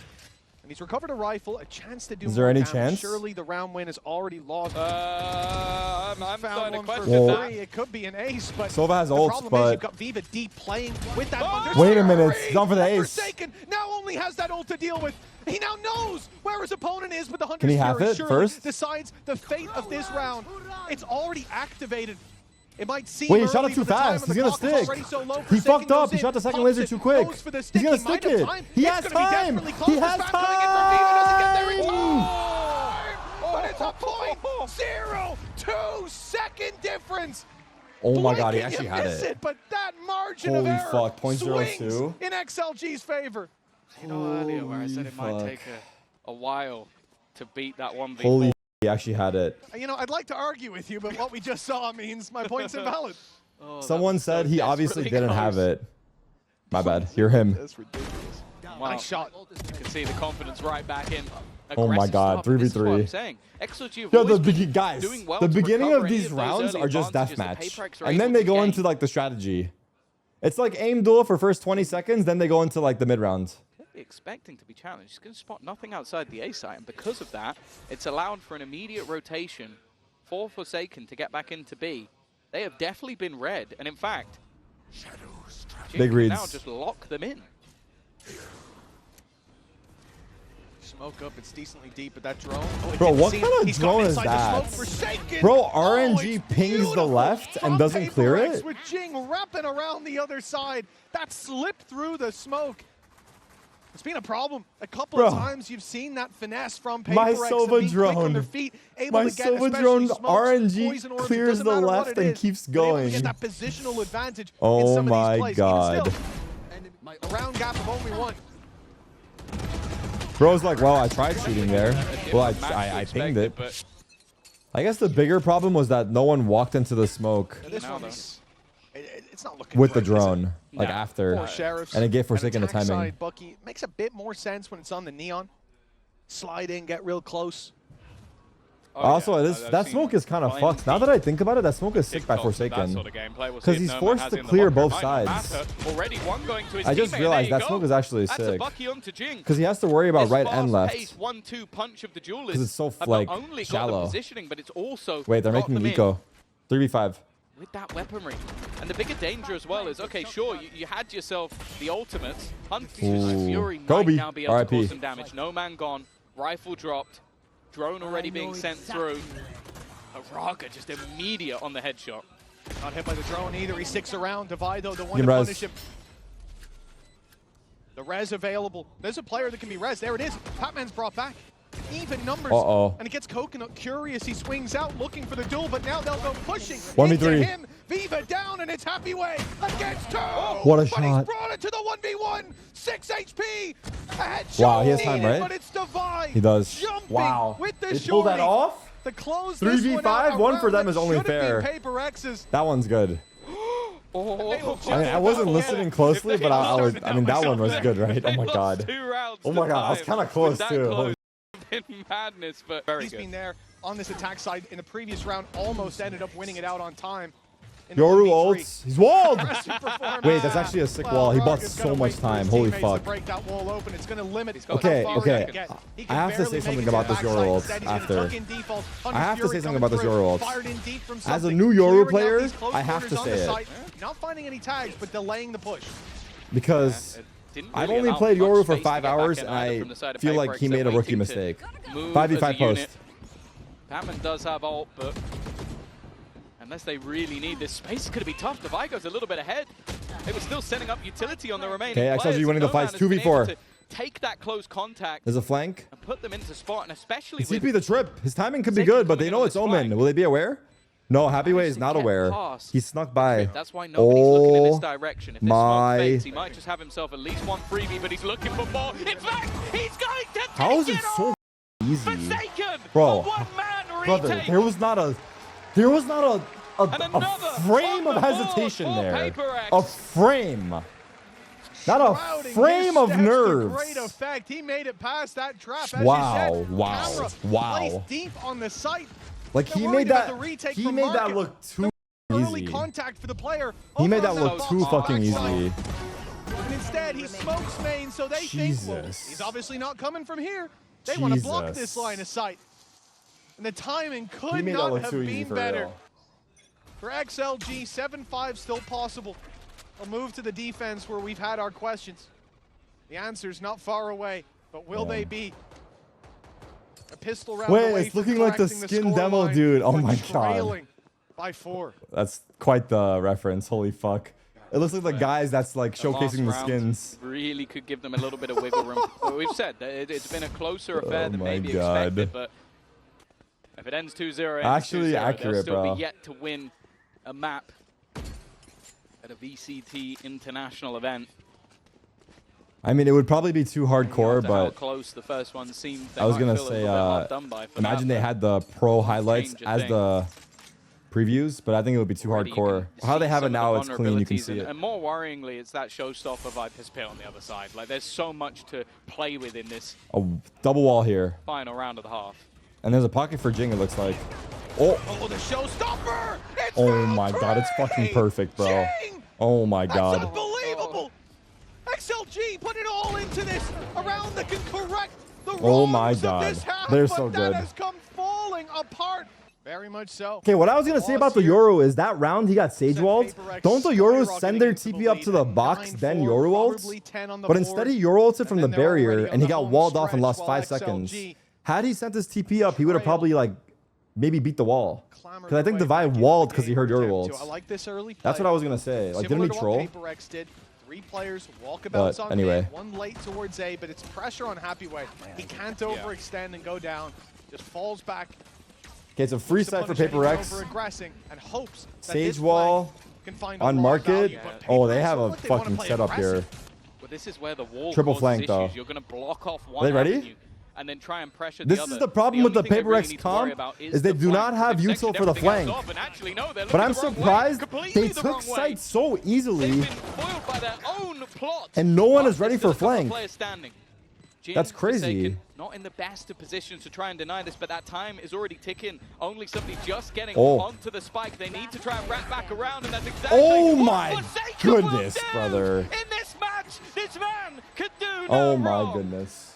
And he's recovered a rifle, a chance to do Is there more any damage. chance? Surely the round win is already lost. I'm Found starting to one for question that. 3. It could be an ace, but Sova has the ults, problem is but- you've got Viva D playing with that. Oh! Wait a minute, he's gone for the ace. Forsaken now only has that ult to deal with. He now knows where his opponent is, but the Hunter's Can he have Fury it surely first? decides the fate of this round. It's already activated. It might seem Wait, he shot early, it too but the time fast. of the He's gonna clock is stick. already so low. He Forsaken fucked up. goes He in, shot the second pops laser it, too quick. goes for the He's stick. gonna He might stick have it. time. He It's has gonna be time. desperately close. He The has spam coming in from Viva doesn't get there in time. time. But it's a 0.02-second difference. Oh my god, he Blinking, actually you had miss it. But that margin Holy of error fuck, 0.02? swings in XLG's favor. You know earlier where I said it might Holy take a while to beat that 1v4. Holy, he actually had it. You know, I'd like to argue with you, but what we just saw means my point's invalid. Oh, that Someone was said so he obviously desperately didn't have close. it. My bad. You're him. That's ridiculous. Wow. Nice shot. You can see the confidence right back in. Oh my Aggressive god, stuff, but this is what 3v3. I'm saying. XLG have Yo, always the been guys, doing well the to beginning recover of any these those rounds early are just advantages that deathmatch. PRX are And then able they to go gain. into like the strategy. It's like aim duel for first 20 seconds, then they go into like the mid rounds. Expecting to be challenged. He's going to spot nothing outside the A site, and because of that, it's allowed for an immediate rotation for Forsaken to get back into B. They have definitely been red, and in fact, Jing Big can reads. now just lock them in. Smoke up, it's decently deep, but that drone. Oh, it Bro, didn't what see kind him. of He's gone drone is inside the that? smoke. Forsaken. Bro, Oh, RNG it's pings the beautiful left and from doesn't clear PRX it? With Jing wrapping around the other side. That slipped through the smoke. It's been a problem. A couple Bro. of times you've seen that finesse from PRX. My and Sova being quick on their drone. feet, able My to get Sova especially drone smokes, RNG poison orbs, it clears doesn't the matter what left it and is, keeps but able to going. get that positional advantage in Oh some my of these plays. god. Even still, a round gap of only 1. Bro's like, well, I tried shooting there. Well, I pinged it. But I guess the bigger problem was that no one walked into the smoke This Now, one though. is, it's not looking with the great, is it? drone, like No. after. Four sheriffs. And it gave Forsaken the attack timing. Side, Bucky makes a bit more sense when it's on the neon. Slide in, get real close. Also, yeah, this, I've that seen smoke is kind of plenty fucked. Now that I think about it, that smoke is sick by TikToks of that Forsaken. sort of gameplay. We'll 'Cause see if he's Noma forced has to it in the clear locker. both Might not sides. matter. Already one going to his I just teammate. realized There that you smoke go. is actually That's a sick. Bucky onto Jing. Because he has to worry about This right and left. fast-paced 1-2 punch of the duelists 'Cause it's so, have like, not only got shallow. the positioning, but it's also Wait, they're got making them me in. eco. 3v5. with that weaponry. And the bigger danger as well is, okay, sure, you had yourself the ultimates. Fury might now be able to cause some damage. No man gone, rifle dropped, drone already being sent through. Raga just immediate on the headshot. Not hit by the drone either. He sticks around. Divide, though, the one to punish him. The res available. There's a player that can be res. There it is. Patman's brought back. Even numbers. And it gets Coconut curious. He swings out looking for the duel, but now they'll go pushing into him. Viva down, and it's Happy Way against 2. What a shot. But he's brought it to the 1v1. 6 HP. Wow, he has time, right? But it's Divide. He does. Jumping with the pull that off? The close 3v5, one for them is only fair. That one's good. I wasn't listening closely, but I mean, that one was good, right? Oh my god. Oh my god, I was kind of close too. Madness, but he's been there on this attack side in the previous round, almost ended up winning it out on time. Yoru ults. He's walled. Wait, that's actually a sick wall. He bought so much time. Holy fuck. Okay. I have to say something about this Yoru ults after. I have to say something about this Yoru ults. As a new Yoru player, I have to say it. Not finding any tags, but delaying the push. Because I've only played Yoru for 5 hours, and I feel like he made a rookie mistake. 5v5 post. Patman does have ult, but unless they really need this space, it's going to be tough. The Vigo's a little bit ahead. They were still setting up utility on the remaining players. XLG winning the fights 2v4. Take that close contact. There's a flank. And put them into spot, and especially with CP the trip. His timing could be good, but they know it's Omen. Will they be aware? No, Happy Way is not aware. He snuck by. That's why nobody's looking in this direction. If this smoke fades, he might just have himself at least one freebie, but he's looking for more. In fact, he's going to take How is it so easy? Forsaken, bro, brother, there was not a frame of hesitation there. A frame. Not a frame of nerves. Great effect. He made it past that trap. As wow, you said, wow. Deep on the site. Like he made that look too early easy. Contact for the player. He made that look too fucking easy. And instead, he smokes main, so they think, well, he's obviously not coming from here. They want to block this line of sight. And the timing could not have been better. For XLG, 7-5 still possible. They'll move to the defense where we've had our questions. The answer's not far away, but will they be a pistol round away? Wait, it's looking like the skin demo, dude. Oh my god. By 4. That's quite the reference. Holy fuck. It looks like the guys that's like showcasing the skins. Really could give them a little bit of wiggle room. Well, we've said that it's been a closer affair than maybe expected, but if it ends 2-0, actually accurate, they'll still bro. be yet to win a map at a VCT international event. I mean, it would probably be too hardcore, but how close the first one seemed. I was gonna say, imagine they had the pro highlights as the previews, but I think it would be too hardcore. How they have it now, it's clean. You can see it. And more worryingly, it's that showstopper Viper's Pit on the other side. Like, there's so much to play with in this. A double wall here. Final round of the half. And there's a pocket for Jing, it looks like. Oh, the showstopper! Oh my god, it's fucking perfect, bro. Jing! Oh my god. That's unbelievable! XLG put it all into this. A round that can correct the wrongs oh my god. Of this half, they're so good. That has come falling apart. Very much so. Okay, what I was going to say about the Yoru is that round he got Sage Walled. Don't the Yorus send their TP up to the box, then Yoru ults? But instead he Yoru ulted from the barrier, and he got walled off and lost 5 seconds. Had he sent his TP up, he would have probably, like, maybe beat the wall. Because I think Divide walled because he heard Yoru ults. That's what I was going to say. Like, didn't he troll? 3 players, walkabouts on anyway. A, 1 late towards A, but it's pressure on Happy Way. He can't overextend and go down. Just falls back. Okay, it's a free set for PRX. And hopes Sage wall on market. Oh, they have a fucking setup here. But this is where the wall triple flank though. You're going to block off one. Are they ready? And then try and pressure this is the problem with the PRX comp is they do not have util for the flank. But I'm surprised they took sight so easily and no one is ready for flank. That's crazy. Not in the best of positions to try and deny this, but that time is already ticking. Only somebody just getting onto the spike. They need to try and wrap back around, and that's exactly what my goodness, brother. In this match, this man could do no Oh my wrong. Goodness.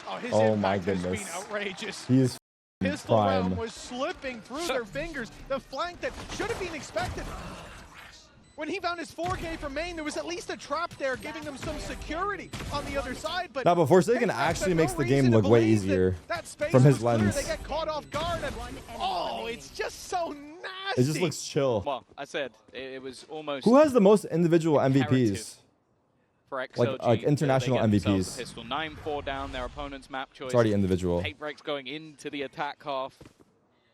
Oh, his impact has been outrageous. He is Pistol round was slipping through their fingers. The flank that should have been expected. When he found his 4K from main, there was at least a trap there, giving them some security on the other side. But now, before Forsaken actually makes the game look way easier from his lens. They get caught off guard, and oh, it's just so nasty. It just looks chill. Well, I said it was almost. Who has the most individual MVPs? For XLG, like international MVPs. Pistol 9-4 down, their opponent's map choice. It's already individual. PRX going into the attack half.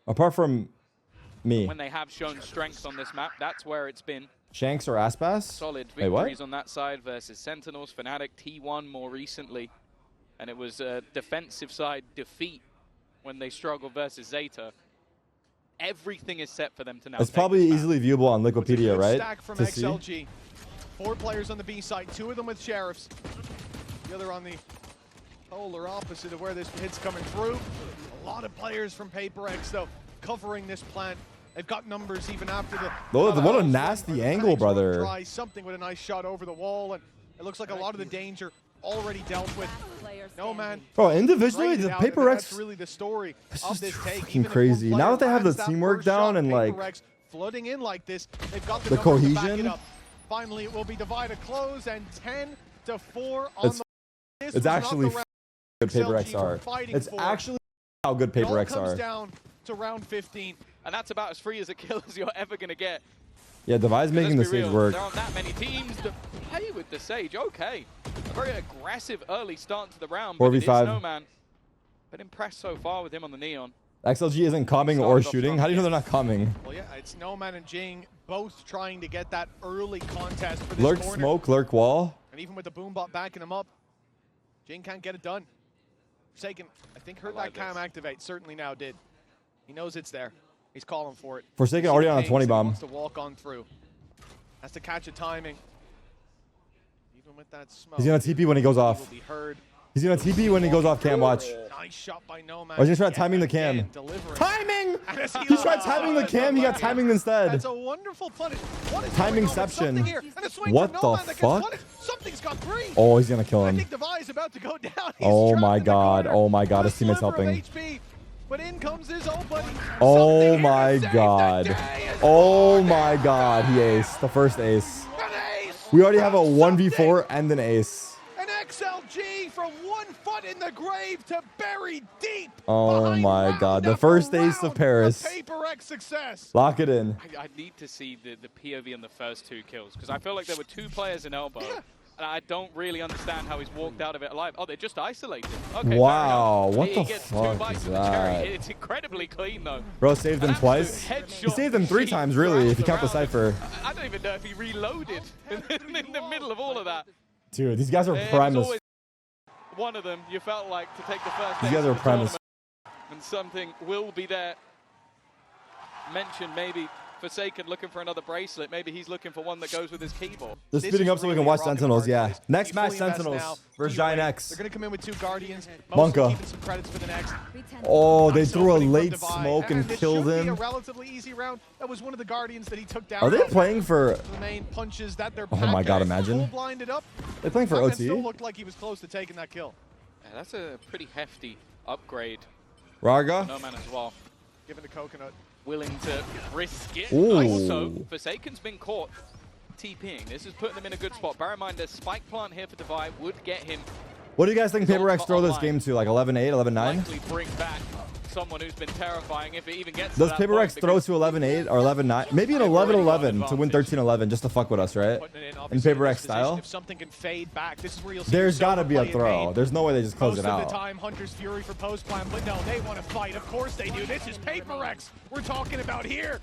Apart from me. When they have shown strength on this map, that's where it's been. Shanks or Aspas? Solid victories on that side versus Sentinels, Fnatic, T1 more recently. And it was a defensive side defeat when they struggled versus Zeta. Everything is set for them to now. It's probably easily viewable on Liquipedia, right? Stack from XLG. 4 players on the B side, 2 of them with Sheriffs. The other on the polar opposite of where this hit's coming through. A lot of players from PRX, though, covering this plant. They've got numbers even after the... What a nasty angle, brother. Try something with a nice shot over the wall, and it looks like a lot of the danger already dealt with. No, man. Bro, individually, the PRX... That's really the story of this take. Fucking crazy. Now that they have the teamwork down and, like... flooding in like this, they've got the cohesion. Finally, it will be divided close, and 10-4 on the... It's actually good PRX are. It's actually how good PRX are. It comes down to round 15. And that's about as free as a kill as you're ever going to get. Yeah, Devi's making the Sage work. There aren't that many teams to play with the Sage. Okay. A very aggressive early start to the round. 4v5. But it is Snowman. Been impressed so far with him on the Neon. XLG isn't coming or shooting. How do you know they're not coming? Well, yeah, it's Snowman and Jing both trying to get that early contest for this Lurk corner. smoke, lurk wall. And even with the boombot backing him up, Jing can't get it done. Forsaken, I think, heard that cam activate. Certainly now did. He knows it's there. He's calling for it. Forsaken already on a 20 bomb. Wants to walk on through. Has to catch a timing. Even with that smoke. He's gonna TP when he goes off. He will be heard. He's gonna TP when he goes off cam. Watch. Nice shot by Nomad. Or he's gonna try timing the cam. Timing! He tried timing the cam. He got timing instead. That's a wonderful punish. Timingception. What the fuck? Something's got 3. Oh, he's gonna kill him. I think Devi is about to go down. Oh my god. Oh my god. His teammate's helping. But in comes his old buddy. Oh my god. Oh my god. He aced. The first ace. We already have a 1v4 and an ace. An XLG from 1 foot in the grave to buried deep. Oh my god. The first ace of Paris. PRX success. Lock it in. I need to see the POV on the first 2 kills because I feel like there were 2 players in elbow. And I don't really understand how he's walked out of it alive. Oh, they're just isolated. Okay, wow, what the gets fuck 2 bites is of the cherry. that? It's incredibly clean, though. Bro saved them twice. He saved them 3 times, really, if you count the Cypher. I don't even know if he reloaded in the middle of all of that. Dude, these guys are primus. One of them, you felt like to take the first. These guys are primus. And something will be there. Mentioned maybe Forsaken looking for another bracelet. Maybe he's looking for one that goes with his keyboard. They're speeding up so we can watch Sentinels, yeah. Next match, Sentinels versus Giant X. They're going to come in with 2 Guardians. Monka. Keeping some credits for the next. Oh, they threw a late smoke and killed him. A relatively easy round. That was one of the Guardians that he took down. Are they playing for... The main punches that they're oh my god, imagine. Blinded up. They're playing for OT? Still looked like he was close to taking that kill. Yeah, that's a pretty hefty upgrade. Raga? No man as well. Given the coconut. Willing to risk it. Ooh. Also, Forsaken's been caught TPing. This is putting them in a good spot. Bear in mind, the spike plant here for Devi would get him. What do you guys think PRX throw this game to? Like 11-8, 11-9? Likely bring back someone who's been terrifying if it even gets Does to that PRX throw to 11-8 or 11-9? Maybe an 11-11 to win 13-11 just to fuck with us, right? In PRX style? If something can fade back, this is where you'll see there's got to be a throw. There's no way they just close it out. Most of the time, Hunter's Fury for post plan, but no, they want to fight. Of course they do. This is PRX we're talking about here.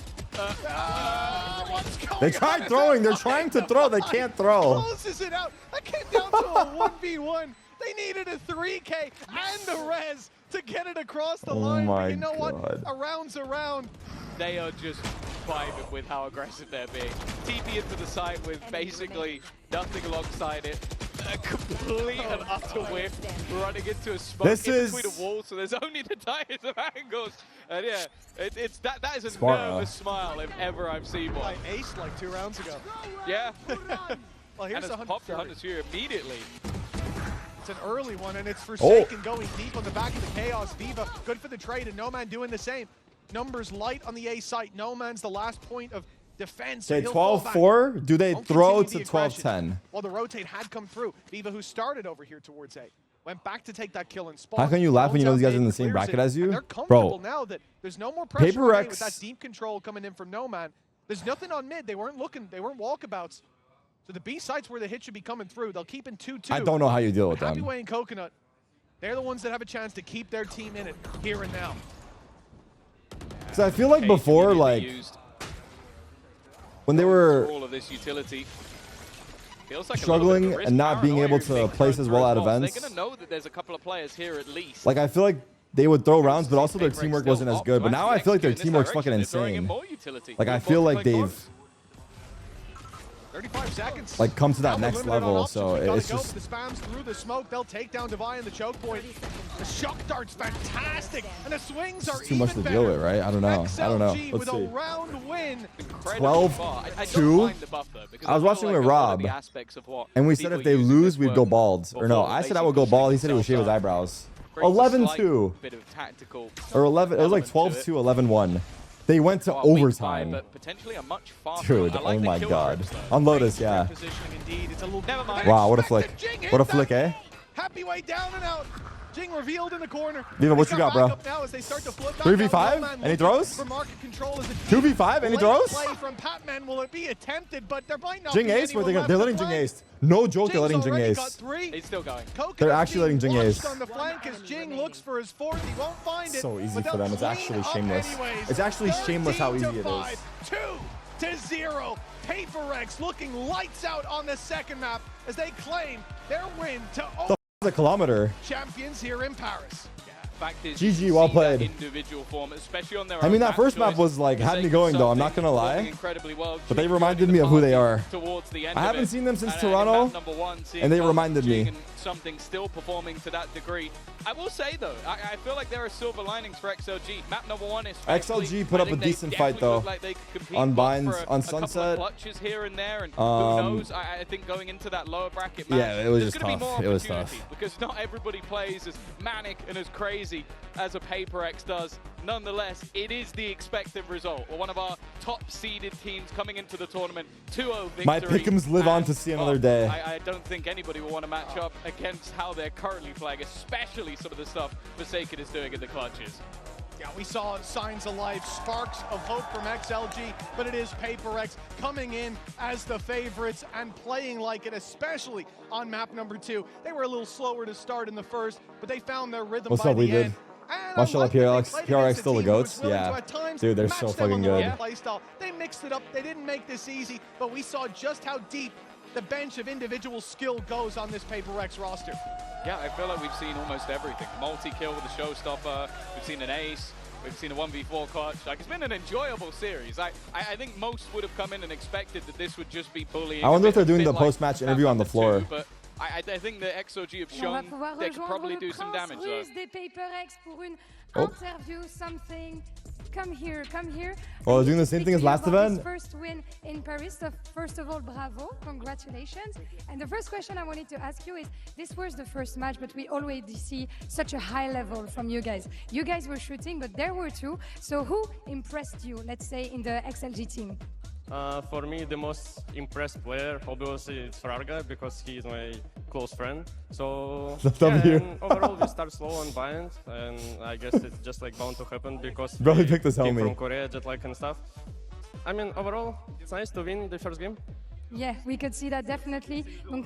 They tried throwing. They're trying to throw. They can't throw. Closes it out. That came down to a 1v1. They needed a 3K and a res to get it across the line. But you know what? A round's a round. They are just vibing with how aggressive they're being. TP into the side with basically nothing alongside it. A complete and utter whiff. Running into a smoke between a wall, so there's only the tiniest of angles. And yeah, that is a nervous smile if ever I've seen one. I aced like 2 rounds ago. Yeah. Well, here's and it's popped Hunter's Fury immediately. It's an early one, and it's Forsaken going deep on the back of the Chaos. Viva, good for the trade, and No Man doing the same. Numbers light on the A site. No Man's the last point of defense. Okay, 12-4. Do they throw to 12-10? Well, the rotate had come through. Viva, who started over here towards A, went back to take that kill and spawn. How can you laugh when you know these guys are in the same bracket as you? They're comfortable now that there's no more pressure PRX with that deep control coming in from No Man. There's nothing on mid. They weren't looking. They weren't walkabouts. So the B sites where the hit should be coming through. They'll keep in 2-2. I don't know how you deal with them. Happy Way and Coconut, they're the ones that have a chance to keep their team in it here and now. Because I feel like before, like when they were all of this utility. Like struggling and not being able to place as well at events. They're gonna know that there's a couple of players here at least. Like I feel like they would throw rounds, but also their teamwork wasn't as good. But now I feel like their teamwork's fucking insane. Like I feel like they've 35 seconds. Like come to that next level. So it's just the spams through the smoke. They'll take down Devi and the choke point. The shock dart's fantastic, and the swings are too much to deal with, right? I don't know. XLG I don't know. with Let's see. a round win. 12-2. I was watching with Rob, and we said if they lose, we'd go bald. Or no, I said I would go bald. He said he would shave his eyebrows. 11-2. Or 11. It was like 12-2, 11-1. They went to overtime. Dude, oh my god. On Lotus, yeah. Wow, what a flick. What a flick, eh? Happy Way down and out. Jing revealed in the corner. Viva, what you got, bro? 3v5? Any throws? 2v5? Any throws? From Patman will it be attempted, but there might not Jing ace? They're letting Jing ace. No joke, they're letting Jing ace. He's still going. They're actually letting Jing ace. On the flank as Jing looks for his fourth. He won't find it. So easy for them. It's actually shameless. It's actually shameless how easy it is. 2-0. PRX looking lights out on the second map as they claim their win to a kilometer. Champions here in Paris. GG, well played. Individual form, especially on their I mean, that first map was like, had me going though, I'm not gonna lie. But they reminded me of who they are. I haven't seen them since Toronto, and they reminded me. Something still performing to that degree. I will say though, I feel like there are silver linings for XLG. Map number 1 is XLG put up a decent fight though. Like on Binds, on Sunset. Clutches here and there, and who knows? I think going into that lower bracket match, yeah, it was just tough. It was tough because not everybody plays as manic and as crazy as a PRX does. Nonetheless, it is the expected result. We're one of our top seeded teams coming into the tournament. 2-0 victory. My pick'ems live on to see another day. I don't think anybody will want to match up against how they're currently playing, especially some of the stuff Forsaken is doing in the clutches. Yeah, we saw signs of life, sparks of hope from XLG, but it is PRX coming in as the favorites and playing like it, especially on map number 2. They were a little slower to start in the first, but they found their rhythm by the end. Mashallah, PRX still the GOATs? Yeah. Dude, they're so fucking good. They mixed it up. They didn't make this easy, but we saw just how deep the bench of individual skill goes on this PRX roster. Yeah, I feel like we've seen almost everything. Multi-kill with a showstopper. We've seen an ace. We've seen a 1v4 clutch. Like, it's been an enjoyable series. I think most would have come in and expected that this would just be bullying. I wonder if they're doing the post-match interview on the floor. But I think the XOG have shown they could probably do some damage though. Come here, come here. Well, they're doing the same thing as last event. First win in Paris. So first of all, bravo, congratulations. And the first question I wanted to ask you is, this was the first match, but we already see such a high level from you guys. You guys were shooting, but there were two. So who impressed you, let's say, in the XLG team? For me, the most impressed player, obviously, it's Farga because he is my close friend. So, and overall, we start slow on Bind, and I guess it's just like bound to happen because we picked this helmet from Korea, jet lag and stuff. I mean, overall, it's nice to win the first game. Yeah, we could see that definitely. Donc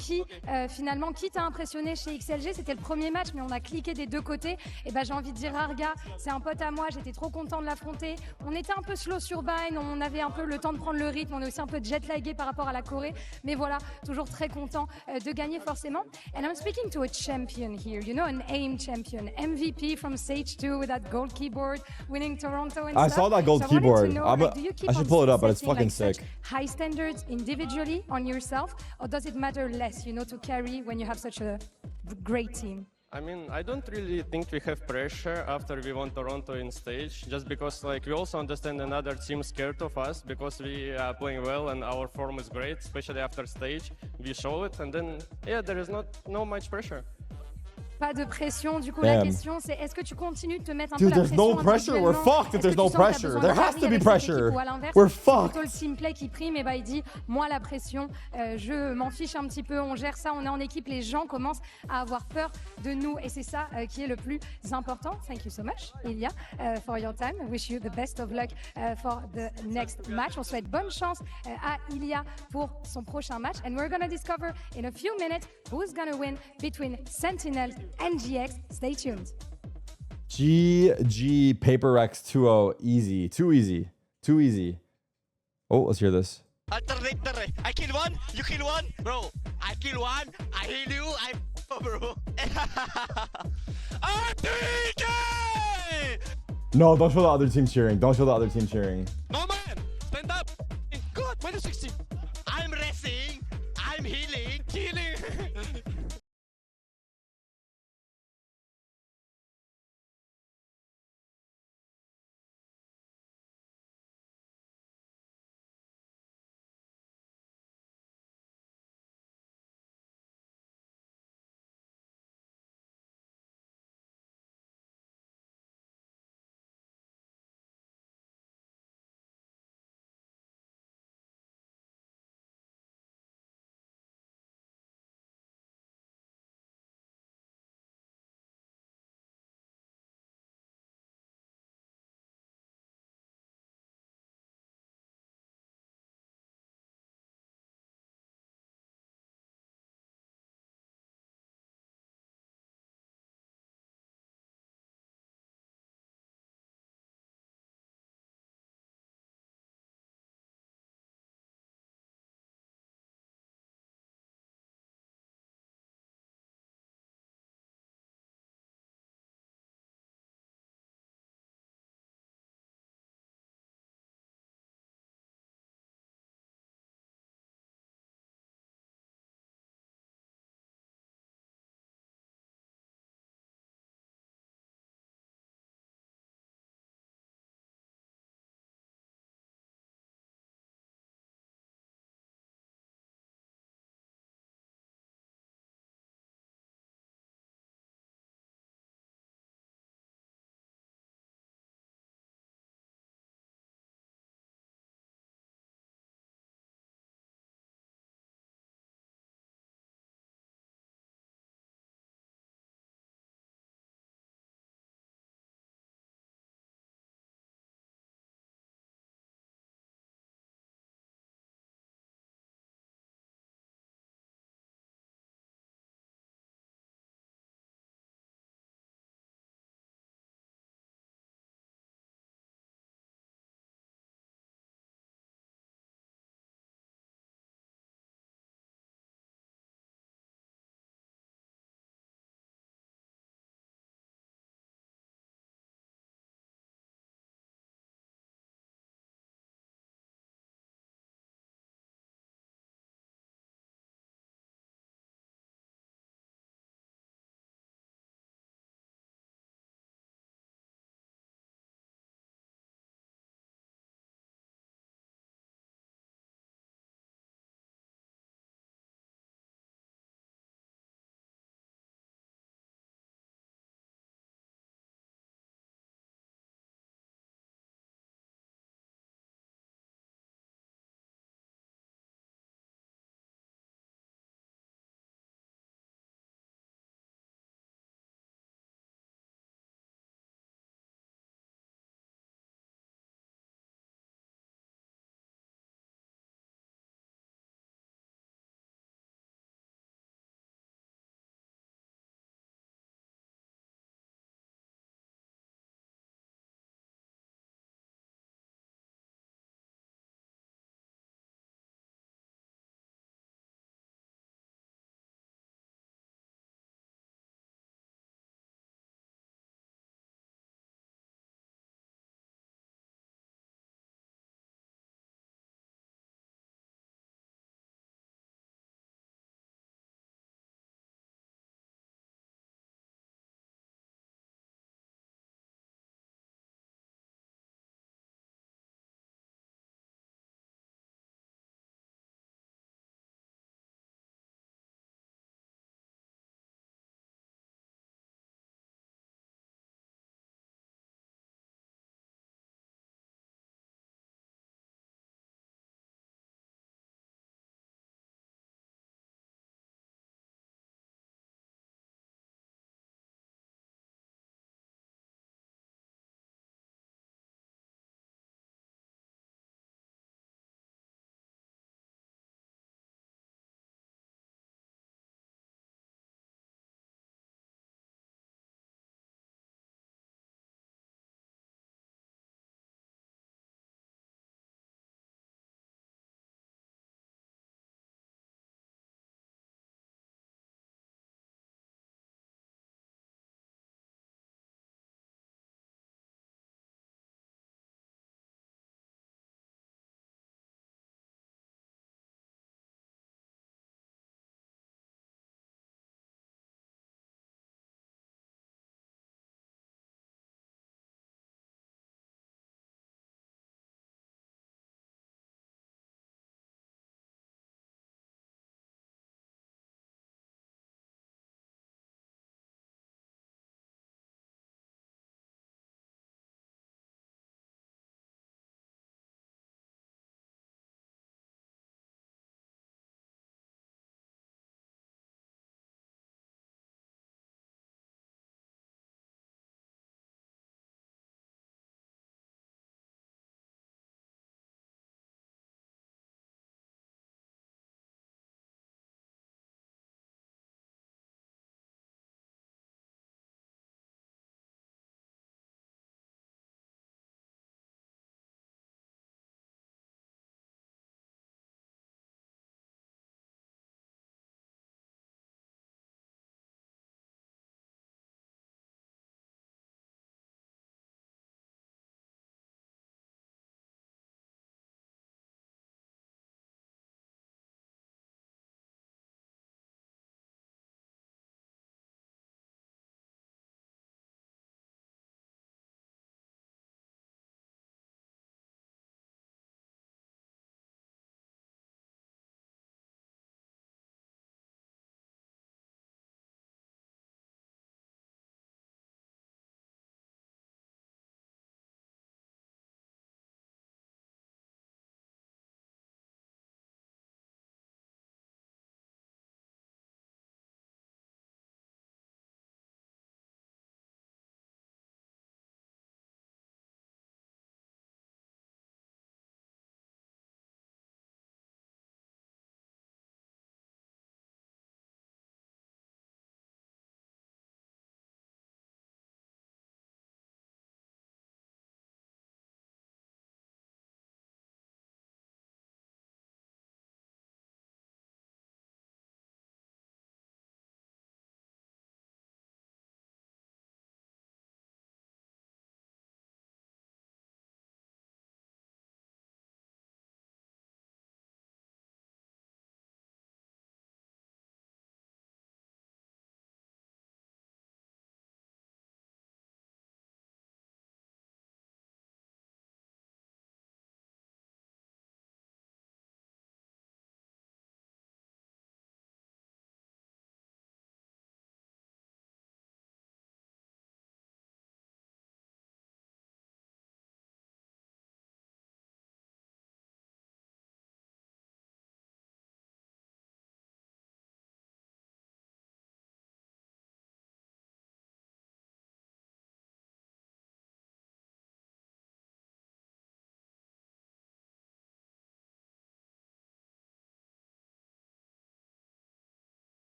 finalement, qui t'a impressionné chez XLG? C'était le premier match, mais on a cliqué des deux côtés. Et ben j'ai envie de dire Arga, c'est un pote à moi, j'étais trop content de l'affronter. On était un peu slow sur Bind, on avait un peu le temps de prendre le rythme, on est aussi un peu jet-lagué par rapport à la Corée. Mais voilà, toujours très content de gagner forcément. And I'm speaking to a champion here, you know, an AIM champion, MVP from Stage 2 with that gold keyboard, winning Toronto and stuff. I saw that gold keyboard. Know, I should pull it up, but it's fucking sick. High standards individually on yourself, or does it matter less, you know, to carry when you have such a great team? I mean, I don't really think we have pressure after we won Toronto in stage, just because like we also understand another team scared of us because we are playing well and our form is great, especially after stage. We show it, and then yeah, there is no much pressure. Pas de pression. Du coup, la question, c'est est-ce que tu continues de te mettre un peu Dude, la there's pression no pressure. We're fucked if there's no pressure. There has to be pressure. We're fucked. Plutôt le team play qui prime, et bah il dit, moi la pression, je m'en fiche un petit peu, on gère ça, on est en équipe, les gens commencent à avoir peur de nous, et c'est ça qui est le plus important. Thank you so much, Ilya, for your time. I wish you the best of luck for the next match. On souhaite bonne chance à Ilya pour son prochain match, and we're gonna discover in a few minutes who's gonna win between Sentinels and GX. Stay tuned. GG PRX 2-0. Easy. Too easy. Too easy. Oh, let's hear this. I kill one, you kill one, bro. I kill one, I heal you, bro. RTK! No, don't show the other team cheering. Don't show the other team cheering. No man, stand up. Good, minus 60. I'm racing, I'm healing, killing.